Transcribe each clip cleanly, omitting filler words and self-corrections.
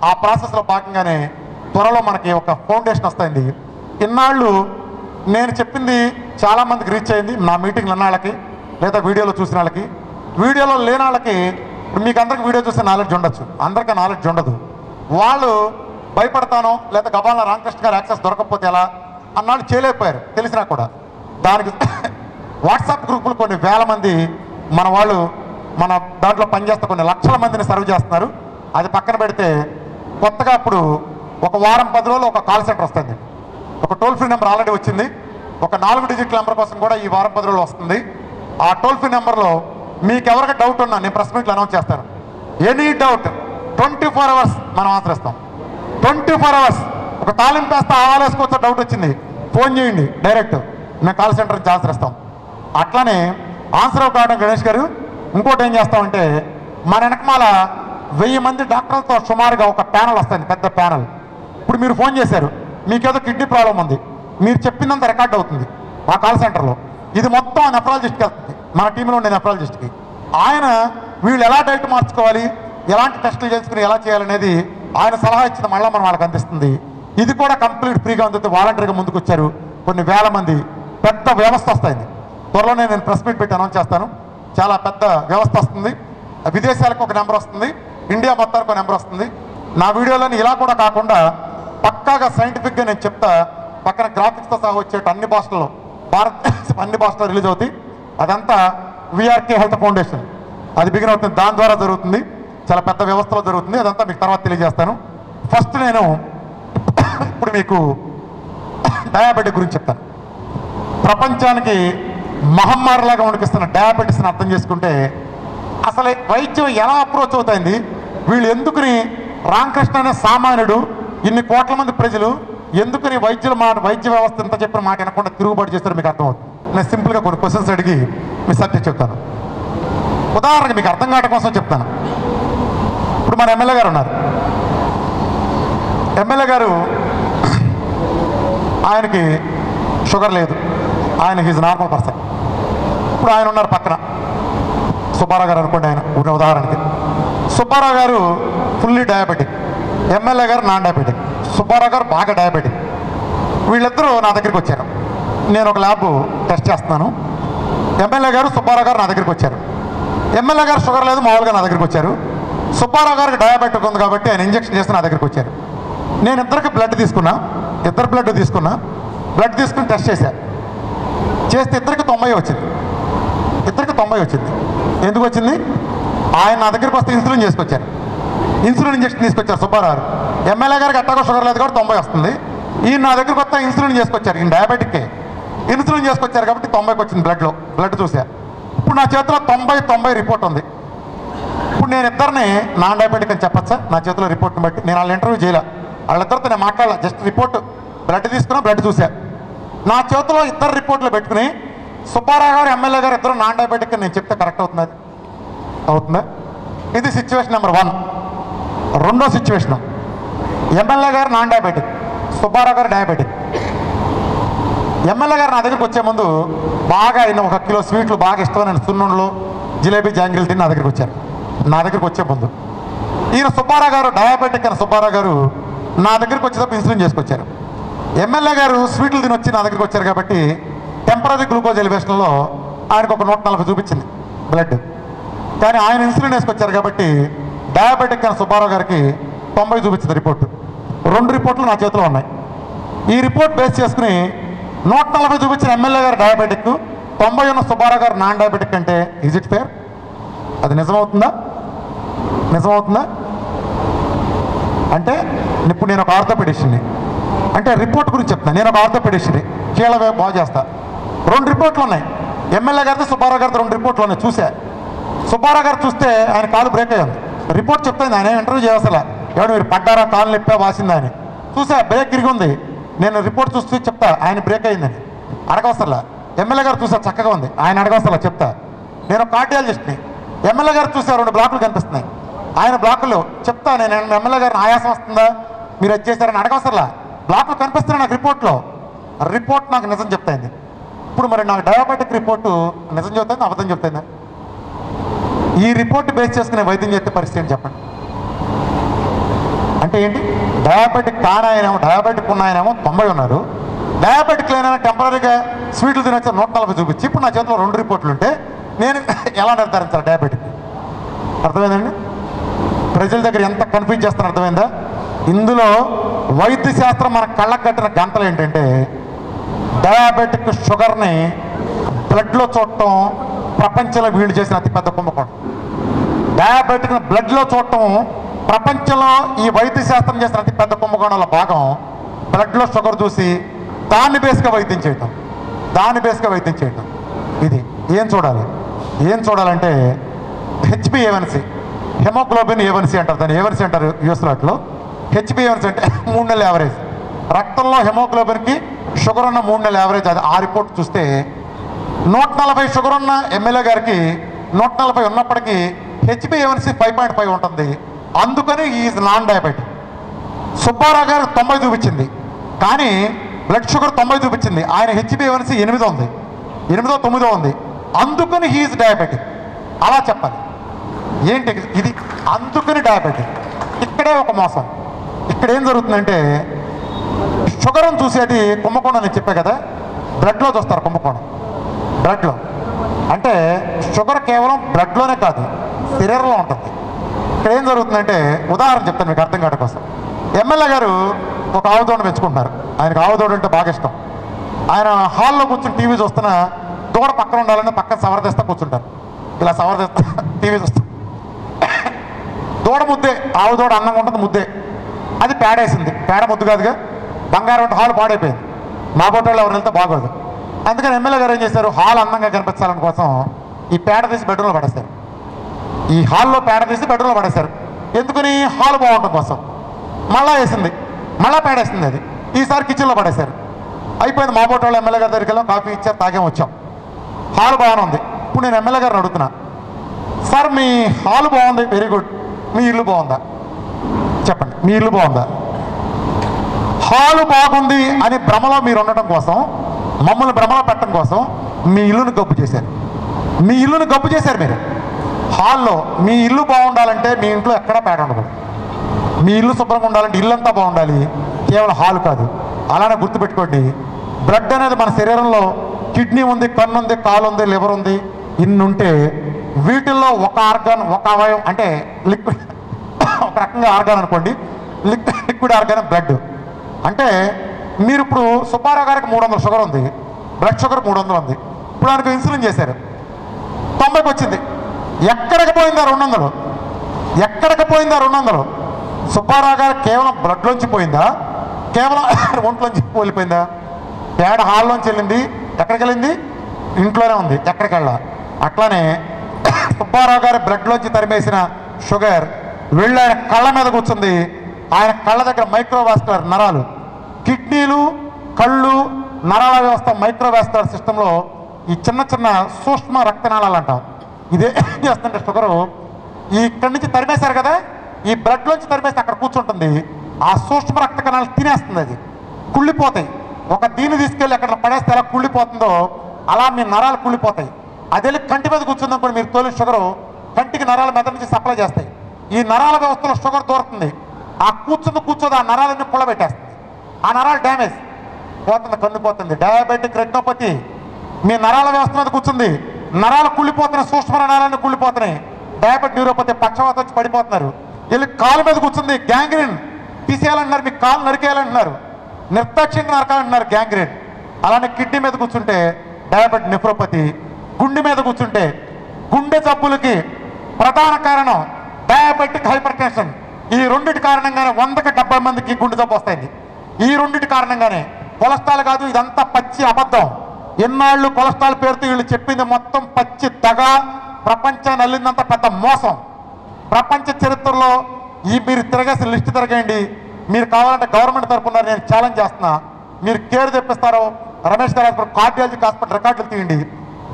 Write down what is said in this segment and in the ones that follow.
ఆ ప్రాసెస్లో భాగంగానే త్వరలో మనకి ఒక ఫౌండేషన్ వస్తుంది. ఇన్నాళ్ళు నేను చెప్పింది చాలామందికి రీచ్ అయింది, నా మీటింగ్లు అన్న వాళ్ళకి లేదా వీడియోలో చూసిన వాళ్ళకి. వీడియోలో లేని వాళ్ళకి మీకు అందరికి వీడియో చూసే నాలెడ్జ్ ఉండొచ్చు, అందరికీ నాలెడ్జ్ ఉండదు. వాళ్ళు భయపడతానో లేదా గబాల రామకృష్ణ గారు యాక్సెస్ దొరకకపోతే ఎలా అన్నాళ్ళు చేయలేకపోయారు తెలిసినా కూడా. దానికి వాట్సాప్ గ్రూపులు కొన్ని వేల మంది మన వాళ్ళు మన దాంట్లో పనిచేస్తే కొన్ని లక్షల మందిని సర్వ్ చేస్తున్నారు. అది పక్కన పెడితే కొత్తగా ఇప్పుడు ఒక వారం 10 రోజులు ఒక కాల్ సెంటర్ వస్తుంది. ఒక టోల్ ఫ్రీ నెంబర్ ఆల్రెడీ వచ్చింది. ఒక 4 డిజిట్ల నెంబర్ కోసం కూడా ఈ వారం 10 రోజులు వస్తుంది. ఆ టోల్ ఫ్రీ నెంబర్లో మీకు ఎవరికి డౌట్ ఉన్నా నేను ప్రెస్ మీట్లో అనౌన్స్ చేస్తాను. ఎనీ డౌట్ 24 అవర్స్ మనం ఆన్సర్ ఇస్తాం. 24 అవర్స్. ఒక తాలింపు వేస్తే ఆవాలేసుకోవచ్చా డౌట్ వచ్చింది, ఫోన్ చేయండి డైరెక్ట్, మేము కాల్ సెంటర్ నుంచి ఆన్సర్ ఇస్తాం. అట్లానే ఆన్సర్ కావడం గణేష్ గారు ఇంకోటి ఏం చేస్తామంటే మన వెనకమాల 1000 మంది డాక్టర్లతో సుమారుగా ఒక ప్యానల్ వస్తుంది, పెద్ద ప్యానల్. ఇప్పుడు మీరు ఫోన్ చేశారు, మీకేదో కిడ్నీ ప్రాబ్లం ఉంది, మీరు చెప్పిందంత రికార్డ్ అవుతుంది ఆ కాల్ సెంటర్లో. ఇది మొత్తం నెఫ్రాలజిస్ట్కి వెళ్తుంది, మన టీంలో ఉండే నెఫ్రాలజిస్ట్కి. ఆయన వీళ్ళు ఎలా డైట్ మార్చుకోవాలి, ఎలాంటి టెస్టులు చేసుకుని ఎలా చేయాలనేది ఆయన సలహా ఇచ్చిన మళ్ళీ మనం వాళ్ళకి అందిస్తుంది. ఇది కూడా కంప్లీట్ ఫ్రీగా అందుతుంది. వాలంటరీగా ముందుకు వచ్చారు కొన్ని వేల మంది. పెద్ద వ్యవస్థ వస్తుంది. త్వరలోనే నేను ప్రెస్ మీట్ పెట్టి అనౌన్స్ చేస్తాను. చాలా పెద్ద వ్యవస్థ వస్తుంది. విదేశాలకు ఒక నెంబర్ వస్తుంది, ఇండియా మొత్తానికి ఒక నెంబర్ వస్తుంది. నా వీడియోలోని ఇలా కూడా కాకుండా పక్కాగా సైంటిఫిక్గా నేను చెప్తా. పక్కన గ్రాఫిక్స్తో సహా వచ్చేట అన్ని భాషల్లో, భారతదేశం అన్ని భాషల్లో రిలీజ్ అవుతాయి. అదంతా విఆర్కే హెల్త్ ఫౌండేషన్ అది బిగిన్ అవుతుంది, దాని ద్వారా జరుగుతుంది. చాలా పెద్ద వ్యవస్థలో జరుగుతుంది. అదంతా మీకు తర్వాత తెలియజేస్తాను. ఫస్ట్ నేను ఇప్పుడు మీకు డయాబెటిక్ గురించి చెప్తాను. ప్రపంచానికి మహమ్మారిలాగా ఉనికిస్తున్న డయాబెటీస్ని అర్థం చేసుకుంటే అసలు వైద్యం ఎలా అప్రోచ్ అవుతుంది, వీళ్ళు ఎందుకుని రామకృష్ణ అనే సామాన్యుడు ఇన్ని కోట్ల మంది ప్రజలు ఎందుకుని వైద్య వ్యవస్థ ఇంత చెప్పిన మాట వినకుండా తిరుగుబాటు చేస్తారో మీకు అర్థమవుతుంది. నేను సింపుల్గా కొన్ని క్వశ్చన్స్ అడిగి మీ సబ్జెక్ట్ చెప్తాను. ఉదాహరణకి మీకు అర్థం కావడం కోసం చెప్తాను. ఇప్పుడు మన ఎమ్మెల్యే గారు ఉన్నారు. ఎమ్మెల్యే గారు ఆయనకి షుగర్ లేదు, ఆయన ఈజ్ నార్మల్ పర్సన్. ఇప్పుడు ఆయన ఉన్నారు పక్కన సుబ్బారావు గారు అనుకోండి, ఆయన ఉన్న ఉదాహరణకి. సుబ్బారావు గారు ఫుల్లీ డయాబెటిక్, ఎమ్మెల్యే గారు నాన్ డయాబెటిక్. సుబ్బారావు గారు బాగా డయాబెటిక్. వీళ్ళిద్దరూ నా దగ్గరికి వచ్చారు. నేను ఒక ల్యాబ్ టెస్ట్ చేస్తున్నాను. ఎమ్మెల్యే గారు సుబ్బారావు గారు నా దగ్గరికి వచ్చారు. ఎమ్మెల్యే గారు షుగర్ లేదు, మామూలుగా నా దగ్గరికి వచ్చారు. సుబ్బారావు గారికి డయాబెటిక్ ఉంది కాబట్టి ఆయన ఇంజక్షన్ చేసి నా దగ్గరికి వచ్చారు. నేను ఇద్దరికి బ్లడ్ తీసుకున్నా, ఇద్దరు బ్లడ్ తీసుకున్నా. బ్లడ్ తీసుకుని టెస్ట్ చేశాను. చేస్తే ఇద్దరికి 90 వచ్చింది. ఇద్దరికి 90 వచ్చింది. ఎందుకు వచ్చింది? ఆయన నా దగ్గరికి వస్తే ఇన్సులిన్ చేసుకొచ్చారు, ఇన్సులిన్ ఇంజక్షన్ తీసుకొచ్చారు సుబ్బారావు. ఎమ్మెల్యే గారికి అట్టాగో షుగర్ లేదు కాబట్టి 90 వస్తుంది. ఈయన నా దగ్గరికి వస్తే ఇన్సులిన్ చేసుకొచ్చారు, ఈయన డయాబెటిక్కే ఇన్సులిన్ చేసుకొచ్చారు కాబట్టి 90కి వచ్చింది బ్లడ్లో. బ్లడ్ చూసా. ఇప్పుడు నా చేతిలో 90 రిపోర్ట్ ఉంది. ఇప్పుడు నేను ఇద్దరిని నాన్ డయాబెటిక్ అని చెప్పచ్చా? నా చేతిలో రిపోర్ట్ని బట్టి నేను వాళ్ళ ఇంటర్వ్యూ చేయలే, వాళ్ళిద్దరితో నేను మాట్లాడాల, జస్ట్ రిపోర్ట్ బ్లడ్ తీసుకున్నా, బ్లడ్ చూసా. నా చేతిలో ఇద్దరు రిపోర్ట్లు పెట్టుకుని సుబ్బారావు గారు ఎమ్మెల్యే గారు ఇద్దరు నాన్ డయాబెటిక్ అని నేను చెప్తే కరెక్ట్ అవుతుంది? అవుతుందా? ఇది సిచ్యువేషన్ నెంబర్ 1. రెండో సిచ్యువేషన్, ఎమ్మెల్యే గారు నాన్ డయాబెటిక్, సుబ్బారావు గారు డయాబెటిక్. ఎమ్మెల్యే గారు నా దగ్గరికి వచ్చే ముందు బాగా ఆయన 1 కిలో స్వీట్లు బాగా ఇష్టమైన సున్నుండలు, జిలేబీ, జాంగిలు తిని నా దగ్గరికి వచ్చారు. నా దగ్గరికి వచ్చే ముందు ఈయన సుబ్బారావు గారు డయాబెటిక్ అని సుబ్బారావు గారు నా దగ్గరికి వచ్చేటప్పుడు ఇన్సులిన్ చేసుకొచ్చారు. ఎమ్మెల్యే గారు స్వీట్లు తిని వచ్చి నా దగ్గరికి వచ్చారు కాబట్టి టెంపరీ గ్లూకోజ్ ఎలివేషన్లో ఆయనకు ఒక 140 చూపించింది బ్లడ్. కానీ ఆయన ఇన్సులిన్ వేసుకొచ్చారు కాబట్టి డయాబెటిక్ అని సుబ్బారావు గారికి 90 చూపించింది రిపోర్టు. 2 రిపోర్ట్లు నా చేతిలో ఉన్నాయి. ఈ రిపోర్ట్ బేస్ చేసుకుని 140 చూపించిన ఎమ్మెల్యే గారు డయాబెటిక్, 90 ఉన్న సుబ్బారావు గారు నాన్ డయాబెటిక్ అంటే ఈజ్ ఇట్ ఫేర్? అది నిజమవుతుందా? నిజమవుతుందా? అంటే ఇప్పుడు నేను ఒక ఆర్థోపెడిషన్ని, అంటే రిపోర్ట్ గురించి చెప్తాను. నేను ఒక ఆర్థోపెడిషన్ని, కీళ్ళ బాగు చేస్తా. 2 రిపోర్ట్లు ఉన్నాయి. ఎమ్మెల్యే గారితో సుబ్బారావు గారితో 2 రిపోర్ట్లు ఉన్నాయి. చూసా. సుబ్బారావు గారు చూస్తే ఆయన కాలు బ్రేక్ అయ్యింది. రిపోర్ట్ చెప్తాను, ఆయన ఇంటర్వ్యూ చేయాల్సలా, ఎవడు మీరు పడ్డారా, కాలు నొప్పా, వాసిందా అని. చూసా బ్రేక్ తిరిగి ఉంది. నేను రిపోర్ట్ చూస్తే చెప్తా ఆయన బ్రేక్ అయ్యిందని. అడగవసరలా. ఎమ్మెల్యే గారు చూసా చక్కగా ఉంది, ఆయన అడగవసరలా చెప్తా. నేను కార్డియాలజిస్ట్ని. ఎమ్మెల్యే గారు చూసా 2 బ్లాకులు కనిపిస్తున్నాయి, ఆయన బ్లాకులు చెప్తా. నేను ఎమ్మెల్యే గారిని ఆయాసం వస్తుందా, మీరు అది చేశారని అడగవసరలా. బ్లాకులు కనిపిస్తున్నాయి నాకు రిపోర్ట్లో. రిపోర్ట్ నాకు నిజం చెప్తాయింది. ఇప్పుడు మరి నాకు డయాబెటిక్ రిపోర్టు నిజం చెప్తాయింది, అబద్ధం చెప్తాయిందా? ఈ రిపోర్ట్ బేస్ చేసుకునే వైద్యం చేస్తే పరిస్థితి ఏంటి చెప్పండి? అంటే ఏంటి? డయాబెటిక్ కాని ఆయనేమో, డయాబెటిక్ ఉన్న ఆయనేమో 90 ఉన్నారు, డయాబెటిక్ లేనైనా టెంపరీగా స్వీట్లు తినొచ్చా 140 చూపించి, ఇప్పుడు నా చేతిలో 2 రిపోర్ట్లు ఉంటే నేను ఎలా నిర్ధారించాలి డయాబెటిక్? అర్థమైందండి? ప్రజల దగ్గర ఎంత కన్ఫ్యూజ్ చేస్తారో అర్థమైందా? ఇందులో వైద్య శాస్త్రం మన కళ్ళకు కట్టిన గంటలు ఏంటంటే, డయాబెటిక్ షుగర్ని బ్లడ్లో చూడటం ప్రపంచంలో వీళ్ళు చేసిన అతిపెద్ద కుంభకోణం. డయాబెటిక్ బ్లడ్లో చూడటం ప్రపంచంలో ఈ వైద్య శాస్త్రం చేసిన అతిపెద్ద కుంభకోణంలో భాగం. బ్లడ్లో షుగర్ చూసి దాన్ని బేస్గా వైద్యం చేయటం, దాన్ని బేస్గా వైద్యం చేయటం. ఇది ఏం చూడాలి? ఏం చూడాలంటే హెచ్బిఏవన్సీ, హెమోగ్లోబిన్ ఏవన్సీ అంటారు, దాన్ని ఏవన్సీ అంటారు యూఎస్లో. అట్లో హెచ్బిఏవన్సీ అంటే 3 నెలల యావరేజ్. రక్తంలో హెమోగ్లోబిన్కి షుగర్ ఉన్న 3 నెలల యావరేజ్. అది ఆ రిపోర్ట్ చూస్తే 140 షుగర్ ఉన్న ఎమ్మెల్యే గారికి 140 ఉన్నప్పటికీ హెచ్బిఏవన్సీ 5.5 ఉంటుంది. అందుకని ఈజ్ నాన్ డయాబెటిక్. సుబ్బారావు గారు 90 చూపించింది, కానీ బ్లడ్ షుగర్ 90 చూపించింది, ఆయన హెచ్బిఏవన్సీ 8 ఉంది, 8 9 ఉంది, అందుకని హీఈస్ డయాబెటిక్. అలా చెప్పాలి. ఏంటి ఇది? అందుకని డయాబెటిక్. ఇక్కడే ఒక మోసం. ఇక్కడ ఏం జరుగుతుందంటే, షుగర్ని చూసేది కుంభకోణం నేను చెప్పే కదా, బ్లడ్లో చూస్తారు కుంభకోణం. బ్లడ్లో అంటే షుగర్ కేవలం బ్లడ్లోనే కాదు, శరీరంలో ఉంటుంది. ఇక్కడ ఏం జరుగుతుందంటే, ఉదాహరణ చెప్తాను మీకు అర్థం కావడం కోసం. ఎమ్మెల్యే గారు ఒక ఆవుదోడ పెంచుకుంటున్నారు. ఆయనకు ఆవుదోడ అంటే బాగా ఇష్టం. ఆయన హాల్లో కూర్చొని టీవీ చూస్తున్న దూడ పక్కన ఉండాలని పక్కన సవరదేస్తా కూర్చుంటారు. ఇలా సవరదేస్తా టీవీ చూస్తాం. దూడ ముద్దే, ఆవుదోడ అందంగా ఉంటుంది, ముద్దే. అది పేడేసింది, పేడ ముద్దు కాదుగా, బంగారం అంటే హాల్ పాడైపోయింది. మా బొట్టోళ్ళు ఎవరు వెళ్తే బాగోదు. అందుకని ఎమ్మెల్యే గారు ఏం చేశారు, హాల్ అందంగా కనిపించాలని కోసం ఈ పేడ తీసి బెడ్రూమ్లో పడేస్తారు. ఈ హాల్లో పేడ తీసి బెడ్రూమ్లో పడేశారు. ఎందుకని? హాల్ బాగుండటం కోసం. మళ్ళా వేసింది, మళ్ళా పేడేసింది. అది ఈసారి కిచెన్లో పడేశారు. అయిపోయింది. మా బొట్టోళ్ళు ఎమ్మెల్యే గారి దగ్గరికి వెళ్ళాం, కాఫీ ఇచ్చారు, తాగేం వచ్చాం. హాల్ బాగానే ఉంది. ఇప్పుడు నేను ఎమ్మెల్యే గారిని అడుగుతున్నా, సార్ మీ హాల్ బాగుంది, వెరీ గుడ్, మీ ఇల్లు బాగుందా? చెప్పండి, మీ ఇల్లు బాగుందా? హాలు బాగుంది అని భ్రమలో మీరు ఉండటం కోసం, మమ్మల్ని భ్రమలో పెట్టడం కోసం మీ ఇల్లుని గబ్బు చేశారు. మీ ఇల్లుని గబ్బు చేశారు మీరు. హాల్లో మీ ఇల్లు బాగుండాలంటే మీ ఇంట్లో ఎక్కడా పేడ ఉండకూడదు. మీ ఇల్లు శుభ్రంగా ఉండాలంటే ఇల్లంతా బాగుండాలి, కేవలం హాల్ కాదు. అలానే గుర్తుపెట్టుకోండి, బ్లడ్ అనేది మన శరీరంలో కిడ్నీ ఉంది, కన్ను ఉంది, కాలు ఉంది, లివర్ ఉంది, ఇన్ని ఉంటే వీటిల్లో ఒక ఆర్గాన్, ఒక అవయవం అంటే లిక్విడ్, ఒక రకంగా ఆర్గాన్ అనుకోండి, లిక్విడ్ ఆర్గాన్ బ్లడ్. అంటే మీరు ఇప్పుడు సుబ్బారావు గారికి 300 షుగర్ ఉంది, బ్లడ్ షుగర్ 300 ఉంది. ఇప్పుడు ఆయనకు ఇన్సులిన్ చేశారు, 90కి వచ్చింది. ఎక్కడికి పోయిందా 200? ఎక్కడికి పోయిందా 200? సుబ్బారావు గారు కేవలం బ్లడ్లోంచి పోయిందా, కేవలం ఒంట్లోంచి వెళ్ళిపోయిందా? పేడ హాల్లోంచి వెళ్ళింది, ఎక్కడికి వెళ్ళింది? ఇంట్లోనే ఉంది, ఎక్కడికి వెళ్ళా. అట్లానే సుబ్బారావు గారి బ్లడ్లోంచి తరిమేసిన షుగర్ వెళ్ళి ఆయన కళ్ళ మీద కూర్చుంది. ఆయన కళ్ళ దగ్గర మైక్రోవాస్కులర్ నరాలు, కిడ్నీలు, కళ్ళు, నరాల వ్యవస్థ, మైక్రోవాస్కులర్ సిస్టంలో ఈ చిన్న చిన్న సూక్ష్మ రక్తనాళాలు అంటాం. ఇదే చేస్తుంటే షుగరు ఇక్కడి నుంచి తరిమేశారు కదా, ఈ బ్లడ్లోంచి తరిమేస్తే అక్కడ కూర్చుంటుంది. ఆ సూక్ష్మ రక్త కణాలు తినేస్తుంది, అది కుళ్ళిపోతాయి. ఒక దీన్ని తీసుకెళ్ళి అక్కడ పడేస్తే ఎలా కుళ్ళిపోతుందో అలా మీ నరాలు కుళ్ళిపోతాయి. అది వెళ్ళి కంటి మీద కూర్చుందనుకోండి, మీరు తోలి షుగరు కంటికి నరాల మెద నుంచి సప్లై చేస్తాయి. ఈ నరాల వ్యవస్థలో షుగర్ దూరుతుంది, ఆ కూర్చోదు, ఆ నరాలన్నీ కుళ్ళబెట్టేస్తుంది. ఆ నరాలు డ్యామేజ్ పోతుంది, కందిపోతుంది. డయాబెటిక్ రెటినోపతి మీ నరాల వ్యవస్థ మీద కూర్చుంది, నరాలు కుళ్ళిపోతున్నాయి, సూక్ష్మ నరాలన్నీ కుళ్ళిపోతున్నాయి. డయాబెటిక్ న్యూరోపతి, పక్షవాతం వచ్చి పడిపోతున్నారు. వెళ్ళి కాలు మీద కూర్చుంది, గ్యాంగ్రీన్ తీసేయాలంటున్నారు, మీకు కాలు నరికేయాలంటున్నారు, నిర్దాక్ష్యంగా నరకాలంటున్నారు, గ్యాంగ్రీన్. అలానే కిడ్నీ మీద కూర్చుంటే డయాబెటిక్ నెఫ్రోపతి, గుండె మీద కూర్చుంటే గుండె జబ్బులకి ప్రధాన కారణం డయాబెటిక్ హైపర్ టెన్షన్. ఈ రెండింటి కారణంగానే 100కి 70 మందికి గుండె జబ్బు వస్తాయి. ఈ రెండింటి కారణంగానే. కొలెస్ట్రాల్ కాదు, ఇదంతా పచ్చి అబద్ధం. ఎన్నాళ్ళు కొలెస్ట్రాల్ పేరుతో వీళ్ళు చెప్పింది మొత్తం పచ్చి దగ, ప్రపంచాన్ని అల్లిందంతా పెద్ద మోసం. ప్రపంచ చరిత్రలో మీరు తిరగేసిన లిస్టు తిరగండి. మీరు కావాలంటే గవర్నమెంట్ తరఫున నేను ఛాలెంజ్ చేస్తున్నా, మీరు కేర్ తెప్పిస్తారో రమేష్ గారు కార్డియాలజీ హాస్పిటల్ రికార్డులు తీయండి,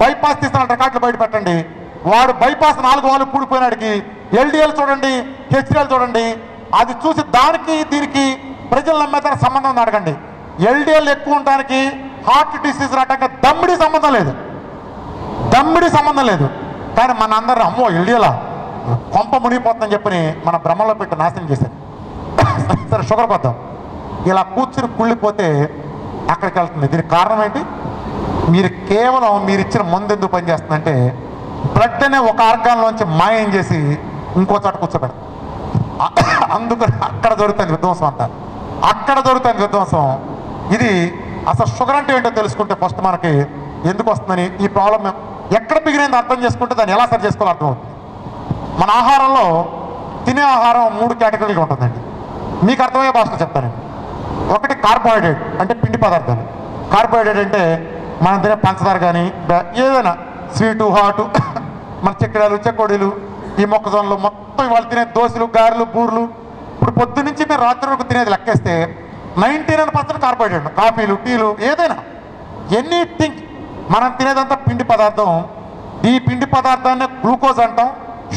బైపాస్ తీసిన రికార్డులు బయట పెట్టండి. వాడు బైపాస్ 4 వారాలు కూడిపోయినాడికి ఎల్డిఎల్ చూడండి, హెచ్డిఎల్ చూడండి, అది చూసి దానికి దీనికి ప్రజలు నమ్మేతన సంబంధం అడగండి. ఎల్డిఎల్ ఎక్కువ ఉండడానికి హార్ట్ డిసీజ్ రావడానికి దమ్మిడి సంబంధం లేదు, దమ్మిడి సంబంధం లేదు. కానీ మన అందరిని అమ్మో ఎల్డిఎలా కొంప మునిగిపోతుందని చెప్పని మన భ్రమలో పెట్టి నాశనం చేశారు. సరే షుగర్కి వద్దాం. ఇలా కూర్చుని కుళ్ళిపోతే అక్కడికి వెళ్తుంది. దీనికి కారణం ఏంటి? మీరు కేవలం మీరు ఇచ్చిన మందు ఎందుకు పనిచేస్తుందంటే బ్లడ్ అనే ఒక ఆర్గాన్లోంచి మాయం చేసి ఇంకో చోట కూర్చోబెడతాం. అందుకని అక్కడ జరుగుతుంది విధ్వంసం అంతా, అక్కడ జరుగుతుంది విధ్వంసం. ఇది అసలు షుగర్ అంటే ఏంటో తెలుసుకుంటే ఫస్ట్ మనకి ఎందుకు వస్తుందని, ఈ ప్రాబ్లం ఎక్కడ బిగినైంది అర్థం చేసుకుంటే దాన్ని ఎలా సరి చేసుకోవాలో అర్థమవుతుంది. మన ఆహారంలో తినే ఆహారం 3 కేటగిరీలుగా ఉంటుందండి. మీకు అర్థమయ్యే భాషలో చెప్తానండి. ఒకటి కార్బోహైడ్రేట్ అంటే పిండి పదార్థాలు. కార్బోహైడ్రేట్ అంటే మనం తినే పంచదార కానీ ఏదైనా స్వీటు హాటు మన చక్కెరలు చెకోడీలు ఈ మొక్కజొన్నలు మొత్తం ఇవాళ తినే దోశలు గారెలు బూర్లు ఇప్పుడు పొద్దు నుంచి మీరు రాత్రి వరకు తినేది లెక్కేస్తే 99% కార్బోహైడ్రేట్. కాఫీలు టీలు ఏదైనా ఎనీథింగ్ మనం తినేదంతా పిండి పదార్థం. ఈ పిండి పదార్థాన్ని గ్లూకోజ్ అంటాం,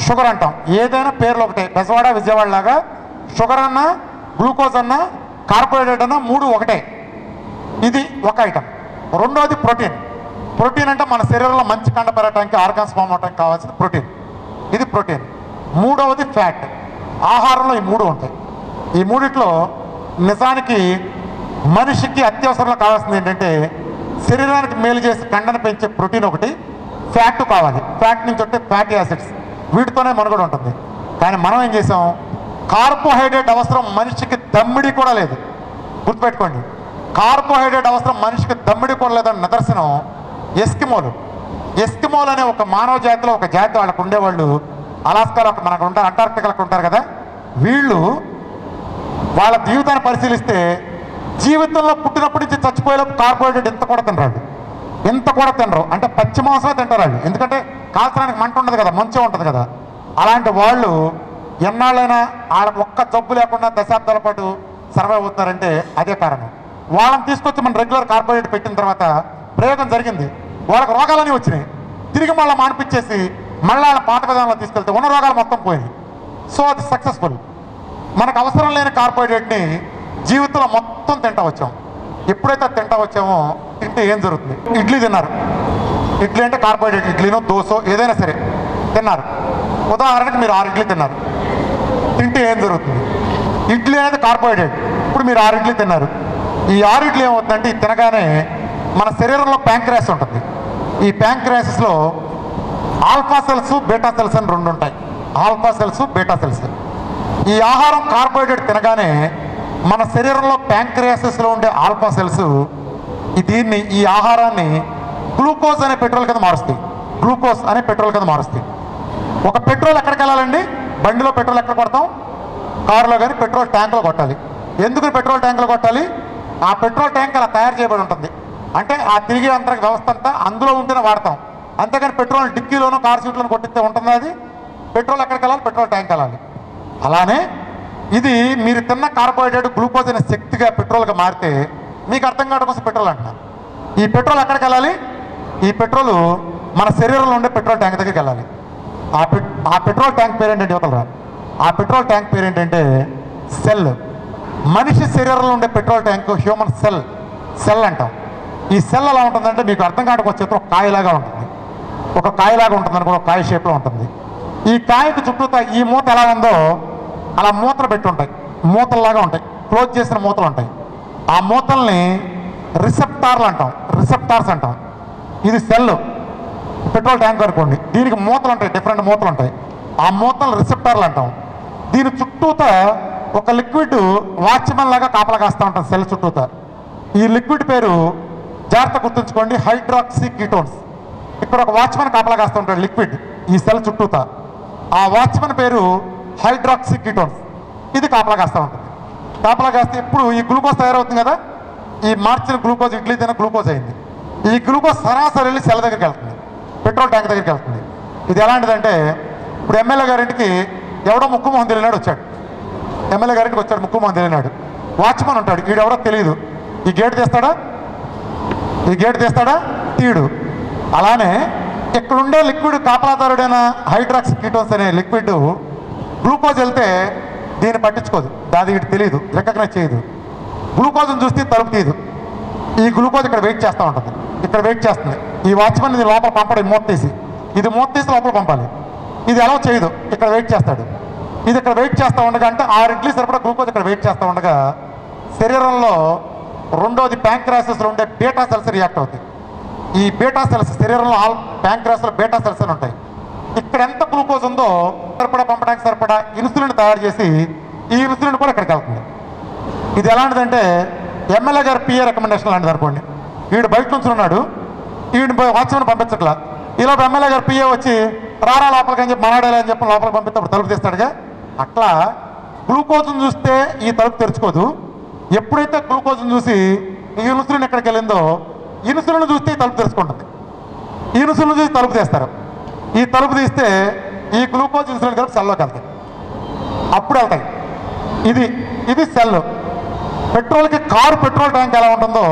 షుగర్ అంటాం. ఏదైనా పేర్లు ఒకటే, బెజవాడ విజయవాడ లాగా షుగర్ అన్నా గ్లూకోజ్ అన్నా కార్బోహైడ్రేట్ అన్నా 3 ఒకటే. ఇది ఒక ఐటమ్. రెండోది ప్రోటీన్. ప్రోటీన్ అంటే మన శరీరంలో మంచి కండ పెరగడానికి ఆర్గాన్స్ ఫామ్ అవడానికి కావాల్సిన ప్రోటీన్, ఇది ప్రోటీన్. మూడవది ఫ్యాట్. ఆహారంలో ఈ 3 ఉంటాయి. ఈ మూడిట్లో నిజానికి మనిషికి అత్యవసరంలో కావాల్సింది ఏంటంటే శరీరానికి మేలు చేసి కండను పెంచే ప్రోటీన్ ఒకటి, ఫ్యాట్ కావాలి. ఫ్యాట్ నుంచి వచ్చే ఫ్యాటీ యాసిడ్స్, వీటితోనే మనుగడ ఉంటుంది. కానీ మనం ఏం చేసాం, కార్బోహైడ్రేట్ అవసరం మనిషికి దమ్మిడి కూడా లేదు. గుర్తుపెట్టుకోండి, కార్బోహైడ్రేట్ అవసరం మనిషికి దమ్మిడి కూడా లేదని నిదర్శనం ఎస్కిమోలు. ఎస్కిమోలు అనే ఒక మానవ జాతిలో ఒక జాతి వాళ్ళకు ఉండేవాళ్ళు అలాస్కాలో మనకు ఉంటారు, అంటార్క్టికాలకు ఉంటారు కదా. వీళ్ళు వాళ్ళ జీవితాన్ని పరిశీలిస్తే జీవితంలో పుట్టినప్పటి నుంచి చచ్చిపోయేలోపు కార్బోహైడ్రేట్ ఇంత కూడా తినరాడు, ఇంత కూడా తినరు. అంటే పచ్చి మాంసమే తింటారు వాళ్ళు, ఎందుకంటే కాల్చడానికి మంట ఉండదు కదా, మంచే ఉంటుంది కదా. అలాంటి వాళ్ళు ఎన్నాళ్ళైనా వాళ్ళకి ఒక్క జబ్బు లేకుండా దశాబ్దాల పాటు సర్వైవ్ అవుతున్నారంటే అదే కారణం. వాళ్ళని తీసుకొచ్చి మనం రెగ్యులర్ కార్బోహైడ్రేట్ పెట్టిన తర్వాత ప్రయోగం జరిగింది. వాళ్ళకి రోగాలన్నీ వచ్చినాయి. తిరిగి మళ్ళీ మానిపించేసి మళ్ళీ వాళ్ళ పాత విధానంలో తీసుకెళ్తే ఉన్న రోగాలు మొత్తం పోయినాయి. సో అది సక్సెస్ఫుల్. మనకు అవసరం లేని కార్బోహైడ్రేట్ని జీవితంలో మొత్తం తింటా వచ్చాం. ఎప్పుడైతే తింటా వచ్చామో తింటే ఏం జరుగుతుంది? ఇడ్లీ తిన్నారు. ఇడ్లీ అంటే కార్బోహైడ్రేట్, ఇడ్లీనో దోశో ఏదైనా సరే తిన్నారు. ఉదాహరణకి మీరు 6 ఇడ్లీ తిన్నారు. తింటే ఏం జరుగుతుంది? ఇడ్లీ అనేది కార్బోహైడ్రేట్. ఇప్పుడు మీరు 6 ఇడ్లీ తిన్నారు. ఈ 6 ఇడ్లీ ఏమవుతుందంటే ఇది తినగానే మన శరీరంలో ప్యాంక్రియాస్ ఉంటుంది. ఈ ప్యాంక్రియాసిస్లో ఆల్ఫా సెల్స్ బీటా సెల్స్ అని 2 ఉంటాయి. Alpha cells beta cells. ఈ ఆహారం కార్బోహైడ్రేట్ తినగానే మన శరీరంలో ప్యాంక్రియాసిస్లో ఉండే ఆల్ఫా సెల్స్ దీన్ని ఈ ఆహారాన్ని గ్లూకోజ్ అనే పెట్రోల్ కింద మారుస్తాయి. గ్లూకోజ్ అనే పెట్రోల్ కింద మారుస్తాయి. ఒక పెట్రోల్ ఎక్కడికి వెళ్ళాలండి? బండిలో పెట్రోల్ ఎక్కడ కొడతాం? కారులో కానీ పెట్రోల్ ట్యాంకులో కొట్టాలి. ఎందుకు పెట్రోల్ ట్యాంకులో కొట్టాలి? ఆ పెట్రోల్ ట్యాంక్ అలా తయారు చేయబడి ఉంటుంది. అంటే ఆ తిరిగే అంతరిక వ్యవస్థ అంతా అందులో ఉంటేనే వాడతాం. అంతేగాని పెట్రోల్ డిక్కీలోనో కార్ సీట్లోనో కొట్టిస్తే ఉంటుంది అది. పెట్రోల్ ఎక్కడికి వెళ్ళాలి? పెట్రోల్ ట్యాంక్ వెళ్ళాలి. అలానే ఇది మీరు తిన్న కార్బోహైడ్రేట్ గ్లూకోజ్ అనే శక్తిగా పెట్రోల్గా మారితే మీకు అర్థం కావడం కోసం పెట్రోల్ అంటున్నారు. ఈ పెట్రోల్ ఎక్కడికి వెళ్ళాలి? ఈ పెట్రోల్ మన శరీరంలో ఉండే పెట్రోల్ ట్యాంక్ దగ్గరికి వెళ్ళాలి. ఆ పెట్రోల్ ట్యాంక్ పేరు ఏంటంటే యువతలరా, ఆ పెట్రోల్ ట్యాంక్ పేరు ఏంటంటే సెల్. మనిషి శరీరంలో ఉండే పెట్రోల్ ట్యాంక్ హ్యూమన్ సెల్ అంటాం. ఈ సెల్ ఎలా ఉంటుందంటే మీకు అర్థం కావడం వచ్చే ఒక కాయలాగా ఉంటుంది. ఒక కాయలాగా ఉంటుంది అనుకో, కాయ షేప్లో ఉంటుంది. ఈ కాయకు చుట్టూతా ఈ మూత ఎలా ఉందో అలా మూతలు పెట్టి ఉంటాయి, మూతల్లాగా ఉంటాయి, క్లోజ్ చేసిన మూతలు ఉంటాయి. ఆ మూతల్ని రిసెప్టార్లు అంటాం, రిసెప్టార్స్ అంటాం. ఇది సెల్. పెట్రోల్ ట్యాంక్ అనుకోండి, దీనికి మూతలు ఉంటాయి, డిఫరెంట్ మూతలు ఉంటాయి. ఆ మూతలు రిసెప్టార్లు అంటాం. దీని చుట్టూతా ఒక లిక్విడ్ వాచ్మెన్ లాగా కాపలా కాస్తూ ఉంటుంది సెల్ చుట్టూతా. ఈ లిక్విడ్ పేరు జాగ్రత్త గుర్తుంచుకోండి, హైడ్రాక్సీ కీటోన్స్. ఇక్కడ ఒక వాచ్మెన్ కాపలా కాస్తూ ఉంటాడు లిక్విడ్ ఈ సెల్ చుట్టూతా. ఆ వాచ్మెన్ పేరు హైడ్రాక్సీ కీటోన్స్. ఇది కాపలా కాస్తూ ఉంటుంది. కాపలా కాస్తే ఇప్పుడు ఈ గ్లూకోజ్ తయారవుతుంది కదా, ఈ మార్చిన గ్లూకోజ్ ఇడ్లీ తిన గ్లూకోజ్ అయింది. ఈ గ్లూకోజ్ సరాసరి వెళ్ళి సెల్ దగ్గరికి వెళ్తుంది, పెట్రోల్ ట్యాంక్ దగ్గరికి వెళ్తుంది. ఇది ఎలాంటిదంటే ఇప్పుడు ఎమ్మెల్యే గారింటికి ఎవడో ముక్కు మొహం తెలియనాడు వచ్చాడు. ఎమ్మెల్యే గారింటికి వచ్చాడు, ముక్కు మొహం తెలియనాడు. వాచ్మెన్ ఉంటాడు, వీడెవడో తెలియదు. ఈ గేట్ తీస్తాడా? ఈ గేట్ తీస్తాడా? తీయడు. అలానే ఇక్కడుండే లిక్విడ్ కాపలాదారుడైన హైడ్రాక్సీ కీటోన్స్ అనే లిక్విడ్ గ్లూకోజ్ వెళ్తే దీన్ని పట్టించుకోదు, దాది వీటి తెలియదు, రికగ్నైజ్ చేయదు. గ్లూకోజ్ని చూస్తే తలుపు తీయదు. ఈ గ్లూకోజ్ ఇక్కడ వెయిట్ చేస్తూ ఉంటుంది, ఇక్కడ వెయిట్ చేస్తుంది. ఈ వాచ్మెన్ ఇది లోపల పంపడం, మూత తీసి ఇది మూత తీసి లోపల పంపాలి. ఇది ఎలా చేయదు, ఇక్కడ వెయిట్ చేస్తాడు. ఇది ఇక్కడ వెయిట్ చేస్తూ ఉండగా, అంటే 6 ఇడ్లీ సరిపడా గ్లూకోజ్ ఇక్కడ వెయిట్ చేస్తూ ఉండగా శరీరంలో రెండోది ప్యాంక్రాసెస్లో ఉండే బీటా సెల్స్ రియాక్ట్ అవుతాయి. ఈ బీటా సెల్స్ శరీరంలో ప్యాంక్రాస్లో బీటా సెల్స్ అని ఉంటాయి. ఇక్కడ ఎంత గ్లూకోజ్ ఉందో సరిపడా పంపడానికి సరిపడా ఇన్సులిన్ తయారు చేసి ఈ ఇన్సులిన్ కూడా ఇక్కడికి వెళ్తుంది. ఇది ఎలాంటిదంటే ఎమ్మెల్యే గారు పిఏ రికమెండేషన్ లాంటిది అనుకోండి. వీడు బయట నుంచి ఉన్నాడు, వీడిని వాచ్మెన్ పంపించట్లా. ఈలోపు ఎమ్మెల్యే గారు పిఏ వచ్చి రారా లోపలికి అని చెప్పి మనాడాలి అని చెప్పి లోపలికి పంపిస్తే అప్పుడు తలుపు తీస్తాడుగా. అట్లా గ్లూకోజ్ని చూస్తే ఈ తలుపు తెరుచుకోదు. ఎప్పుడైతే గ్లూకోజ్ని చూసి ఈ ఇన్సులిన్ ఎక్కడికి వెళ్ళిందో ఇన్సులిన్ చూస్తే ఈ తలుపు తెరుచుకుంటుంది. ఈ ఇన్సులిన్ చూసి తలుపు తీస్తారు. ఈ తలుపు తీస్తే ఈ గ్లూకోజ్ ఇన్సులిన్ కలిపి సెల్లోకి వెళ్తాయి. అప్పుడు వెళ్తాయి. ఇది సెల్. పెట్రోల్కి పెట్రోల్ ట్యాంక్ ఎలా ఉంటుందో